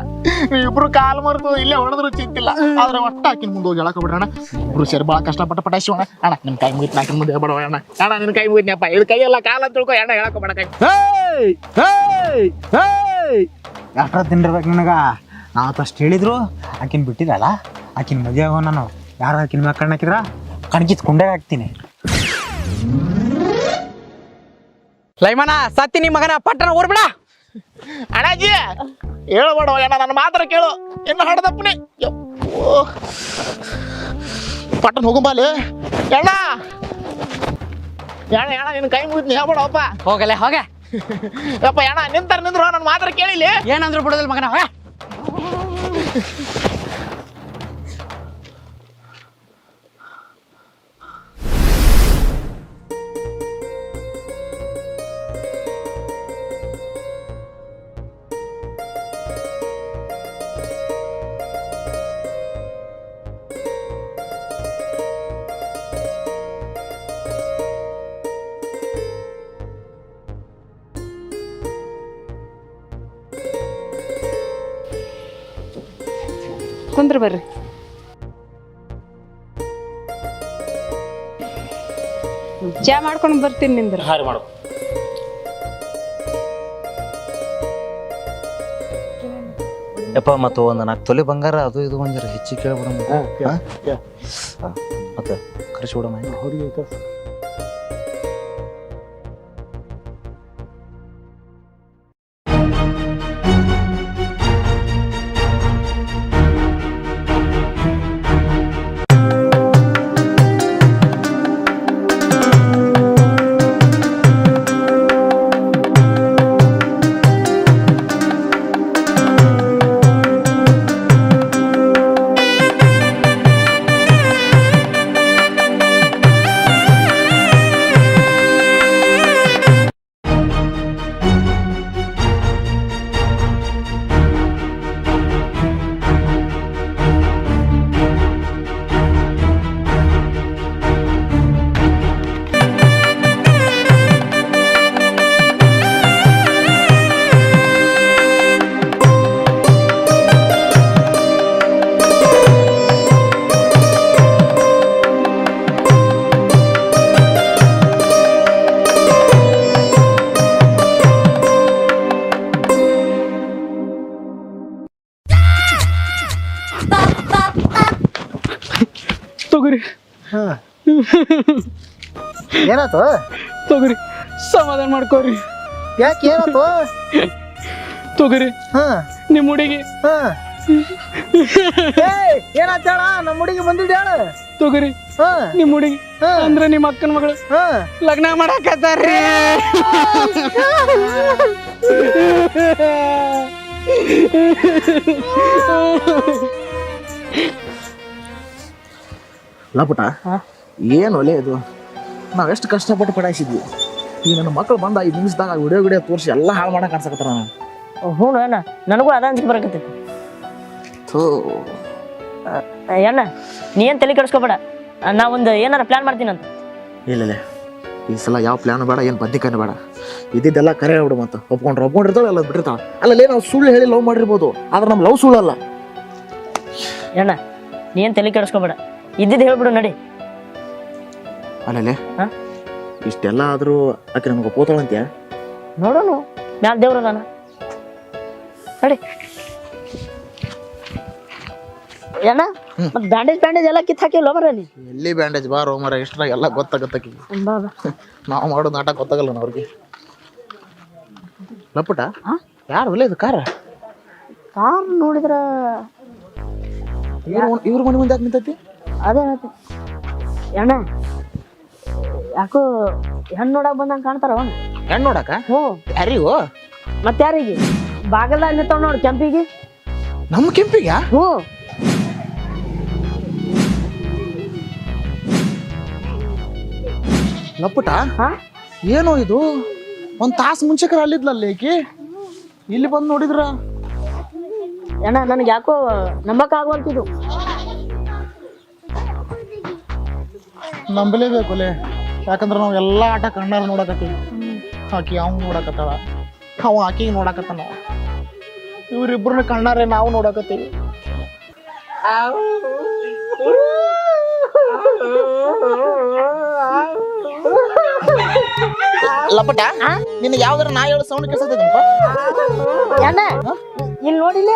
ಇಬ್ರು ಕಾಲ್ ಮರ್ದು ಇಲ್ಲೇ ಹೊಡೆದ್ರು ಚಿಂತಿಲ್ಲ, ಆದ್ರೆ ಒಟ್ಟ ಆಕಿನ ಮುಂದೆ ಹೋಗಿ ಹೇಳಕ್ ಬಿಡ್ರಣ. ಇಬ್ರು ಸೇರಿ ಭಾಳ ಕಷ್ಟಪಟ್ಟ ಪಟಾಯಿಸೋಣ. ಅಣ್ಣ ನಿನ್ ಕೈ ಮುಗಿತ್ ಆಕಿನ ಮುಂದೆ ಹೇಳ್ಬೇಡ ಅಣ್ಣ. ಅಣ್ಣ ನಿನ್ ಕೈ ಮುಗಿದ್ನಪ್ಪ, ಇದು ಕೈ ಎಲ್ಲ ಕಾಲ ಅಂತ ತಿಳ್ಕೊ. ಅಣ್ಣ ಹೇಳಕ್ ಬೇಡ ಕೈ. ಎಷ್ಟರ ತಿಂದಿರ್ಬೇಕು ನಿನಗ? ನಾವು ಅಷ್ಟು ಹೇಳಿದ್ರು ಆಕಿನ ಬಿಟ್ಟಿದಲ್ಲ, ಆಕಿನ ಮದುವೆ ಆಗೋ ನಾನು ಯಾರು ಆಕಿನ ಮ್ಯಾಗ ಕಣ್ಣು ಹಾಕಿದ್ರ ಕಣ್ಕಿತ್ ಕುಂಡಾಗ ಹಾಕ್ತೀನಿ. ಲೈಮನ ಸತ್ತಿ ನಿಮ್ಮ ಮಗನ ಪಟ್ಟಣ ಊರ್ಬಿಡ. ಅಣ್ಣಾಜಿ ಹೇಳ್ಬೇಡ ಅಣ್ಣ, ನನ್ನ ಮಾತ್ರ ಕೇಳು. ಇನ್ನು ಹಡದಪ್ಪನಿ ಪಟ್ಟಣ ಹೋಗಂಬಾಲಿ. ಅಣ್ಣ ಅಣ್ಣ ಅಣ್ಣ ನಿನ್ನ ಕೈ ಮುಗಿದ್ನಿ ಹೇಳ್ಬೇಡಪ್ಪ. ಹೋಗಲೆ ಹೋಗ ಯಪ್ಪ ಅಣ್ಣ ನಿಂದ್ರು ನನ್ನ ಮಾತ್ರ ಕೇಳಿಲಿ. ಏನಂದ್ರು ಬಿಡೋದಿಲ್ಲ ಮಗನ ಹೋಗ. ಕುಂದ್ರ ಬರ್ರಿ. ಚಾ ಮಾಡ್ಕೊಂಡು ಬರ್ತೀನಿ ನಿಂದ್ರ. ಹಾರಿ ಮಾಡು. ಯಪ್ಪ ಮತ್ತು ಒಂದು 4 ತೊಲೆ ಬಂಗಾರ ಅದು ಇದು ಒಂಜರ ಹೆಚ್ಚಿಗೆ ಕೇಳ್ಬಿಡಮ್ಮ. ಮತ್ತೆ ಕರೆಸಿಬಿಡಮ್ಮ. ತೊಗರಿ ಏನಾಯ್ತು? ತೊಗರಿ ಸಮಾಧಾನ ಮಾಡ್ಕೋರಿ. ಯಾಕೆ ಏನಾಯ್ತು? ತೊಗರಿ ಹಾ ನಿಮ್ಮ ಹುಡುಗಿ ಹಾ ಏನಾಯ್ತಾಳ? ನಮ್ಮ ಹುಡುಗಿ ಬಂದಿದ್ದ ಹೇಳ. ತೊಗರಿ ಹಾ ನಿಮ್ಮ ಹುಡುಗಿ ಅಂದ್ರೆ ನಿಮ್ಮ ಅಕ್ಕನ ಮಗಳು ಹಾ ಲಗ್ನ ಮಾಡಾಕತ್ತಾರ್ರಿ. ಲಪುಟ ಏನು ಒಲೆ ಇದು? ನಾವೆಷ್ಟು ಕಷ್ಟಪಟ್ಟು ಪಡಾಯಿಸಿದ್ವಿ. ಈ ನನ್ನ ಮಕ್ಕಳು ಬಂದ 5 ನಿಮಿಷದಾಗ ವಿಡಿಯೋ ತೋರಿಸಿ ಎಲ್ಲ ಹಾಳು ಮಾಡಕ್ಕೆ ಕಾಣಿಸಕತ್ತಾರ. ಹ್ಞೂ ಅಣ್ಣ, ನನಗೂ ಅದ ಅನ್ಸಿಕೆ ಬರಕತ್ತೈತಿ. ಅಣ್ಣ ನೀ ಏನು ತಲೆ ಕೆಡಿಸ್ಕೋಬೇಡ, ನಾ ಒಂದು ಏನಾರ ಪ್ಲಾನ್ ಮಾಡ್ತೀನಂತ. ಇಲ್ಲ ಈ ಸಲ ಯಾವ ಪ್ಲಾನ್ ಬೇಡ, ಏನು ಬದ್ನಿಕಾಯಿ ಬೇಡ. ಇದ್ದಿದ್ದೆಲ್ಲ ಕರೆ ಹೇಳ್ಬಿಡು. ಮತ್ತೆ ಒಪ್ಕೊಂಡಿರ್ತಾಳೆ ಎಲ್ಲ ಬಿಟ್ಟಿರ್ತಾಳೆ. ಅಲ್ಲೇ ನಾವು ಸುಳ್ಳು ಹೇಳಿ ಲವ್ ಮಾಡಿರ್ಬೋದು, ಆದ್ರೆ ನಮ್ಮ ಲವ್ ಸುಳ್ಳಲ್ಲ. ಅಣ್ಣ ನೀ ಏನು ತಲೆ ಕೆಡಿಸ್ಕೋಬೇಡ, ಇದ್ದಿದ್ದು ಹೇಳ್ಬಿಡು ನಡಿ. ಅಲ್ಲೇ ಇಷ್ಟೆಲ್ಲ ಆದರೂ ಆಕೆ ನಮಗೆ ಒಪ್ಪೋತಾಳಂತ್ಯ? ನೋಡೋಣ, ಮ್ಯಾಲ ದೇವ್ರ ಅದಾನ ನಡಿ. ಅಣ್ಣ ಮತ್ತೆ ಬ್ಯಾಂಡೇಜ್ ಎಲ್ಲ ಕಿತ್ತು ಹಾಕಿಲ್ಲ ಮರ ನೀ. ಎಲ್ಲಿ ಬ್ಯಾಂಡೇಜ್ ಬಾರೋ ಮರ, ಎಷ್ಟ್ರಾಗ ಎಲ್ಲ ಗೊತ್ತಾಗತ್ತಕಿ. ನಾವು ಮಾಡೋ ನಾಟಕ ಗೊತ್ತಾಗಲ್ಲ ಅವ್ರಿಗೆ. ಲಪುಟ ಯಾರು ಒಳ್ಳೆ ಇದು ಕಾರ್ ನೋಡಿದ್ರ ಇವ್ರ ಮನೆ ಮುಂದೆ ಯಾಕೆ ನಿಂತೈತಿ? ಅದೇ ಹೇಳ್ತಿ ಅಣ್ಣ, ಯಾಕೋ ಹೆಣ್ಣು ನೋಡಕ್ ಬಂದಂಗೆ ಕಾಣ್ತಾರ. ಹೆಣ್ಣು ನೋಡಕ? ಹ್ಞೂ. ಯಾರಿಗೂ? ಮತ್ತೆ ಯಾರಿಗೆ? ಬಾಗಲ್ದಾಗ ನಿಂತಾವ ನೋಡಿ ಕೆಂಪಿಗೆ. ನಮ್ಮ ಕೆಂಪಿಗೆ? ಹ್ಞೂ. ಲಪುಟ ಏನೋ ಇದು? 1 ತಾಸು ಮುಂಚೆಕರ ಅಲ್ಲಿದ್ಲಲ್ಲ ಈಕಿ, ಇಲ್ಲಿ ಬಂದು ನೋಡಿದ್ರ? ಅಣ್ಣ ನನಗೆ ಯಾಕೋ ನಂಬಕ್ ಆಗುವಂತಿದ್ದು. ನಂಬಲೇಬೇಕುಲೆ. ಯಾಕಂದ್ರೆ ನಾವು ಎಲ್ಲ ಆಟ ಕಣ್ಣಾರ ನೋಡಕತ್ತೀವಿ. ಆಕಿ ಅವ್ನು ನೋಡಕತ್ತಾಳ, ಅವ ಆಕಿಗೆ ನೋಡಕತ್ತಾನ. ಇವ್ರಿಬ್ರನ್ನ ಕಣ್ಣಾರೆ ನಾವು ನೋಡಕತ್ತೀವಿ. ಲಪಟ ನಿನ್ನ ಯಾವ್ದಾರ ನಾ ಹೇಳೋ ಸೌಂಡ್ ಕೇಳಿಸತ್ತೇನಪ್ಪ? ಅಣ್ಣ ಇಲ್ಲಿ ನೋಡಿಲ್ಲ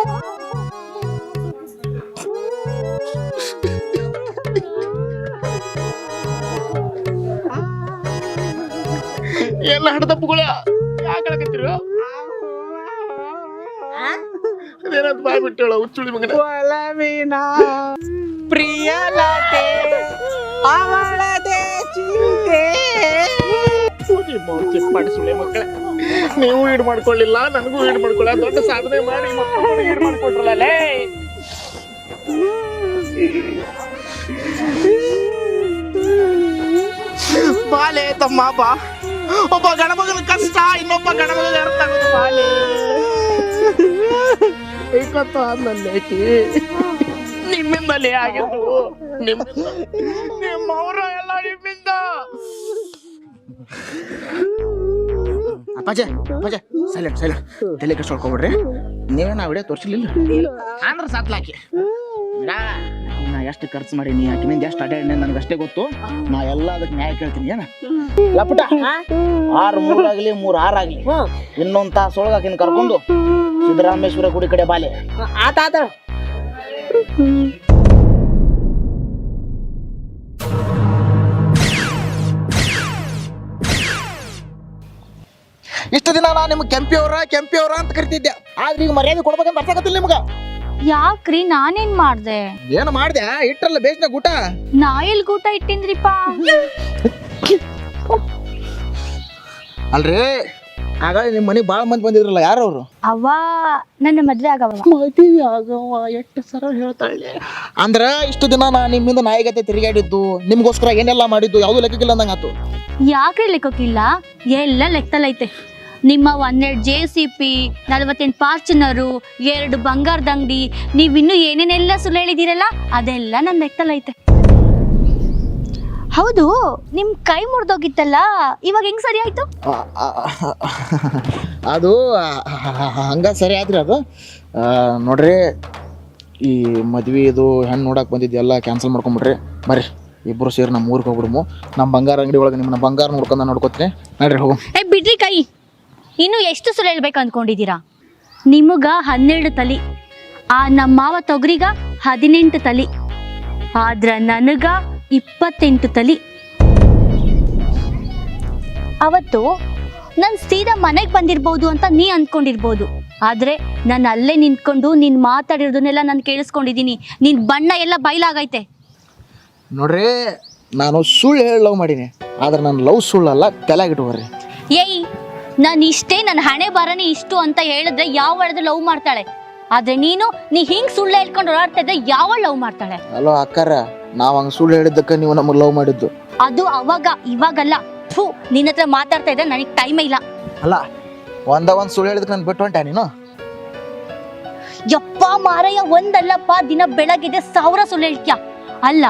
ಎಲ್ಲ ಹಡದಪ್ಪಗಳ ಯಾಕಳಕತ್ತೀರ? ಅದೇನಂತ ಬಾಯ್ ಬಿಟ್ಟೇಳ ಹುಚ್ಚುಳಿ ಮಗನ. ಒಲವಿನ ಪ್ರಿಯಲತೆ ಅವಳದೆ ಚಿಂತೆ. ಸುಳೆ ಮಕ್ಕಳ, ನೀವು ಈಡ್ ಮಾಡ್ಕೊಳ್ಳಿಲ್ಲ, ನನಗೂ ಈಡ್ ಮಾಡ್ಕೊಳ್ಳ. ದೊಡ್ಡ ಸಾಧನೆ ಮಾಡಿ ಮಕ್ಕಳು ಈಡ್ ಮಾಡ್ಕೊಟ್ರಲ್ಲ. ಬಾಲೆ ತಮ್ಮ ಬಾ. ಒಬ್ಬ ಗಣಮಗನ ಕಷ್ಟ ಇನ್ನೊಬ್ಬ ಗಣಮಗನ ಅರ್ಥ ಆಗೋದು ಬಾಲೆ. ಏಕತ್ತ ಆದ್ಮೇಲೆ ನಿಮ್ಮಿಂದಲೇ ಆಗಿದ್ದು, ನಿಮ್ಮವರ ಎಲ್ಲ ನಿಮ್ಮಿಂದ. ಅಪ್ಪಾಜೆ ಅಪ್ಪಾಜೆ ಸೈಲೆಂಟ್ ಸೈಲೆಂಟ್, ತಲೆ ಕೆಡ್ಸ್ಕೊಳ್ಕೊಬಿಡ್ರಿ. ನೀವೇನು ಆ ವಿಡಿಯೋ ತೋರಿಸಲಿಲ್ಲ ಅಂದ್ರೆ ಸಾತ್ಲಾಕಿ. ನಾ ಎಷ್ಟು ಖರ್ಚು ಮಾಡೀನಿ, ಆಕಿನಿಂದ ಎಷ್ಟು ಅಡ್ಯಾಡಿನಿ ನನಗಷ್ಟೇ ಗೊತ್ತು. ನಾ ಎಲ್ಲ ಅದಕ್ಕೆ ನ್ಯಾಯ ಕೇಳ್ತೀನಿ. ಏನ ಲಪಟ 6-3 ಆಗಲಿ 3-6 ಆಗಲಿ ಇನ್ನೊಂದು ತಾಸೊಳಗೆ ಆಕಿನ ಕರ್ಕೊಂಡು ಸಿದ್ದರಾಮೇಶ್ವರ ಗುಡಿ ಕಡೆ ಬಾಲೆ. ಆತ ಇಷ್ಟು ದಿನ ನಾ ನಿಮ್ಗೆ ಕೆಂಪಿಯವ್ರ ಅಂತ ಕರಿತಿದ್ದೆ. ಆದ್ರೆ ಈಗ ಮರ್ಯಾದೆ ಕೊಡ್ಬೇಕಂತ ಅರ್ಥಾಗತ್ತಿಲ್ಲ ನಿಮ್ಗ. ಯಾಕ್ರಿ ನಾನೇನ್ ಮಾಡ್ದೆ? ಏನು ಮಾಡ್ದೆ? ಇಟ್ರಲ್ಲ ಬೇಸ್ನಾಗ ಊಟ. ನಾ ಎಲ್ ಊಟ ಇಟ್ಟಿನ್ರಿಪ್ಪ? ಅಲ್ರಿ ಆಗ ನಿಮ್ಮ ಮನೆಗೆ ಭಾಳ ಮಂದಿ ಬಂದಿದ್ರಲ್ಲ, ಯಾರವ್ರು? ಅವ್ವ ನನ್ನ ಮದ್ವೆ ಆಗವ. ಮದುವೆ ಆಗವ ಎಷ್ಟು ಸರ ಹೇಳ್ತಾಳೆ. ಅಂದ್ರ ಇಷ್ಟು ದಿನ ನಾ ನಿಮ್ಮಿಂದ ನಾಯಿಗತೆ ತಿರುಗಾಡಿದ್ದು, ನಿಮ್ಗೋಸ್ಕರ ಏನೆಲ್ಲ ಮಾಡಿದ್ದು ಯಾವ್ದು ಲೆಕ್ಕಕ್ಕಿಲ್ಲ ಅಂದಂಗಾತು. ಯಾಕ್ರಿ ಲೆಕ್ಕಕ್ಕಿಲ್ಲ? ಎಲ್ಲ ಲೆಕ್ಕದಲ್ಲೈತೆ. ನಿಮ್ಮ 12 JCP, 48 ಫಾರ್ಚುನರು, 2 ಬಂಗಾರದ ಅಂಗಡಿ, ನೀವಿನ್ನೂ ಏನೇನೆಲ್ಲ ಸುಳ್ಳು ಹೇಳಿದ್ದೀರಲ್ಲ ಅದೆಲ್ಲ ನನ್ನ ಲೆಕ್ಕದಲ್ಲೈತೆ. ಹೌದು, ನಿಮ್ ಕೈ ಮುರಿದೋಗಿತ್ತಲ್ಲ, ಇವಾಗ ಹೆಂಗ್ ಸರಿ ಆಯ್ತು? ಅದು ಹಂಗ ಸರಿ ಆದ್ರಿ. ಅದು ನೋಡ್ರಿ, ಈ ಮದ್ವೆ ಇದು ಹೆಣ್ಣು ನೋಡಕ್ ಬಂದಿದ್ದೆಲ್ಲ ಕ್ಯಾನ್ಸಲ್ ಮಾಡ್ಕೊಂಬಿಡ್ರಿ. ಬರ್ರಿ ಇಬ್ರು ಸೇರಿ ನಮ್ಮ ಊರಿಗೆ ಹೋಗ್ಬಿಡ್ಮು. ನಮ್ಮ ಬಂಗಾರ ಅಂಗಡಿ ಒಳಗೆ ನಿಮ್ಮನ್ನ ಬಂಗಾರ ನೋಡ್ಕೊತೀನಿ. ನಡ್ರಿ ಹೋಗು. ಬಿಡ್ರಿ ಕೈ. ಇನ್ನು ಎಷ್ಟು ಸುಳ್ಳು ಹೇಳ್ಬೇಕು ಅಂದ್ಕೊಂಡಿದ್ದೀರಾ? ನಿಮಗ 12 ತಲಿ, ಆ ನಮ್ಮ ಮಾವ ತೊಗರಿಗ 18 ತಲಿ, ಆದ್ರ ನನಗ 28 ತಲಿ. ಅವತ್ತು ನಾನು ಸೀದಾ ಮನೆಗೆ ಬಂದಿರ್ಬೋದು ಅಂತ ನೀ ಅಂದ್ಕೊಂಡಿರ್ಬೋದು, ಆದ್ರೆ ನಾನು ಅಲ್ಲೇ ನಿಂತ್ಕೊಂಡು ನೀನ್ ಮಾತಾಡಿರೋದನ್ನೆಲ್ಲ ನಾನು ಕೇಳಿಸ್ಕೊಂಡಿದ್ದೀನಿ. ನಿನ್ ಬಣ್ಣ ಎಲ್ಲ ಬಯಲಾಗೈತೆ. ನೋಡ್ರಿ, ನಾನು ಸುಳ್ಳು ಹೇಳಿ ಲವ್ ಮಾಡೀನಿ, ಆದ್ರೆ ನಾನು ಲವ್ ಸುಳ್ಳಲ್ಲ, ತಲೆಗಿಟ್ಕೋರಿ. ಏಯ್, ನಾನು ಇಷ್ಟೇ, ನನ್ನ ಹಣೆ ಬರನೇ ಇಷ್ಟು ಅಂತ ಹೇಳಿದ್ರೆ ಯಾವ ಲವ್ ಮಾಡ್ತಾಳೆ? ಆದ್ರೆ ನೀ ಹಿಂಗ್ ಸುಳ್ಳು ಹೇಳ್ಕೊಂಡು ಓಡಾಡ್ತಾ ಇದ್ರೆ ಯಾವ ಲವ್ ಮಾಡ್ತಾಳೆ? ಅಲೋ ಅಕ್ಕಾರ, ನಾವ್ ಹಂಗ ಸುಳ್ಳು ಹೇಳಿದ್ದಕ್ಕ ನೀವು ನಮಗೆ ಲವ್ ಮಾಡಿದ್ದು. ಅದು ಅವಾಗ, ಇವಾಗಲ್ಲ. ಥೂ, ನಿನ್ನ ಹತ್ರ ಮಾತಾಡ್ತಾ ಇದ್ರೆ ನನಗೆ ಟೈಮೇ ಇಲ್ಲ. ಅಲ್ಲ, ಒಂದ್ ಸುಳ್ಳು ಹೇಳಿದಕ್ಕೆ ನಾನು ಬಿಟ್ಟು ಹೊಂಟೆ ನೀನು. ಯಪ್ಪ ಮಾರಯ್ಯ, ಒಂದಲ್ಲಪ್ಪ, ದಿನ ಬೆಳಗ್ಗೆ 1000 ಸುಳ್ಳು ಹೇಳ್ತ್ಯಾ. ಅಲ್ಲ,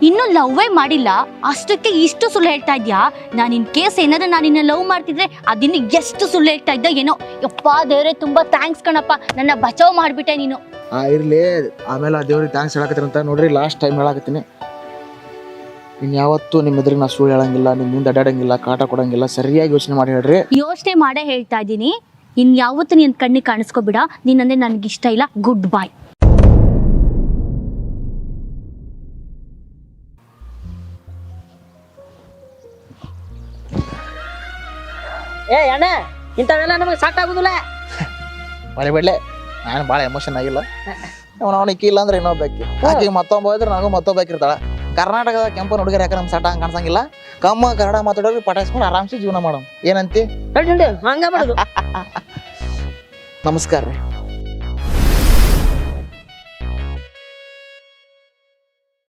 ಇನ್ನು ಲವ್ವೇ ಮಾಡಿಲ್ಲ, ಅಷ್ಟಕ್ಕೆ ಇಷ್ಟು ಸುಳ್ಳು ಹೇಳ್ತಾ ಇದ್ಯಾ? ನಾನು ಇನ್ ಕೇಸ್ ಏನಾದ್ರೆ ನಾನು ನಿನ್ನ ಲವ್ ಮಾಡ್ತಿದ್ರೆ ಅದಿನ್ನು ಎಷ್ಟು ಸುಳ್ಳು ಹೇಳ್ತಾ ಇದ್ದ ಏನೋ. ಯಪ್ಪ ದೇವ್ರೆ, ತುಂಬಾ ಥ್ಯಾಂಕ್ಸ್ ಕಣಪ್ಪ, ನನ್ನ ಬಚಾವ್ ಮಾಡ್ಬಿಟ್ಟೆ ನೀನು. ಇರ್ಲಿ, ಆಮೇಲೆ ಆ ದೇವ್ರಿಗೆ ಥ್ಯಾಂಕ್ಸ್ ಹೇಳಕತ್ತೀರಂತ. ನೋಡ್ರಿ, ಲಾಸ್ಟ್ ಟೈಮ್ ಹೇಳಕತ್ತೀನಿ, ಇನ್ಯಾವತ್ತೂ ನಿಮ್ಮ ಎದುರಿಗೆ ನಾ ಸುಳ್ಳು ಹೇಳಂಗಿಲ್ಲ, ನಿಮ್ಮಿಂದ ಅಡ್ಡಾಡಂಗಿಲ್ಲ, ಕಾಟ ಕೊಡಂಗಿಲ್ಲ. ಸರಿಯಾಗಿ ಯೋಚನೆ ಮಾಡಿ ಹೇಳ್ರಿ. ಯೋಚನೆ ಮಾಡೇ ಹೇಳ್ತಾ ಇದ್ದೀನಿ. ಇನ್ಯಾವತ್ತು ನೀನ್ ಕಣ್ಣಿಗೆ ಕಾಣಿಸ್ಕೊಬಿಡ. ನೀನಂದ್ರೆ ನನ್ಗಿಷ್ಟ ಇಲ್ಲ. ಗುಡ್ ಬಾಯ್. ಏ ಅಣ್ಣ, ಇಂಥವೆಲ್ಲ ನಮಗೆ ಸಾಕ್ ಆಗುದಿಲ್ಲ. ಮಳೆ ಬಿಡ್ಲೆ, ನಾನು ಭಾಳ ಎಮೋಷನ್ ಆಗಿಲ್ಲ. ಅವನ ಇಕ್ಕಿ ಇಲ್ಲ ಅಂದ್ರೆ ಇನ್ನೊಬ್ಬಾಕಿ, ಆಕಿಗೆ ಮತ್ತೊಬ್ಬ ಹೋದ್ರೆ ನನಗೂ ಮತ್ತೊಬ್ಬಾಕಿರ್ತಾಳ. ಕರ್ನಾಟಕದ ಕೆಂಪನ ಹುಡುಗರು ಯಾಕೆ ನಮ್ಮ ಸಟ ಹಂಗೆ ಕಾಣಿಸಂಗಿಲ್ಲ. ಕಮ್ಮ ಕನ್ನಡ ಮಾತಾಡೋರು ಪಟಾಯಿಸ್ಕೊಂಡು ಆರಾಮ್ಸಿ ಜೀವನ ಮಾಡೋಣ. ಏನಂತಿ? ಹಂಗ ಮಾಡೋದು. ನಮಸ್ಕಾರ ರೀ.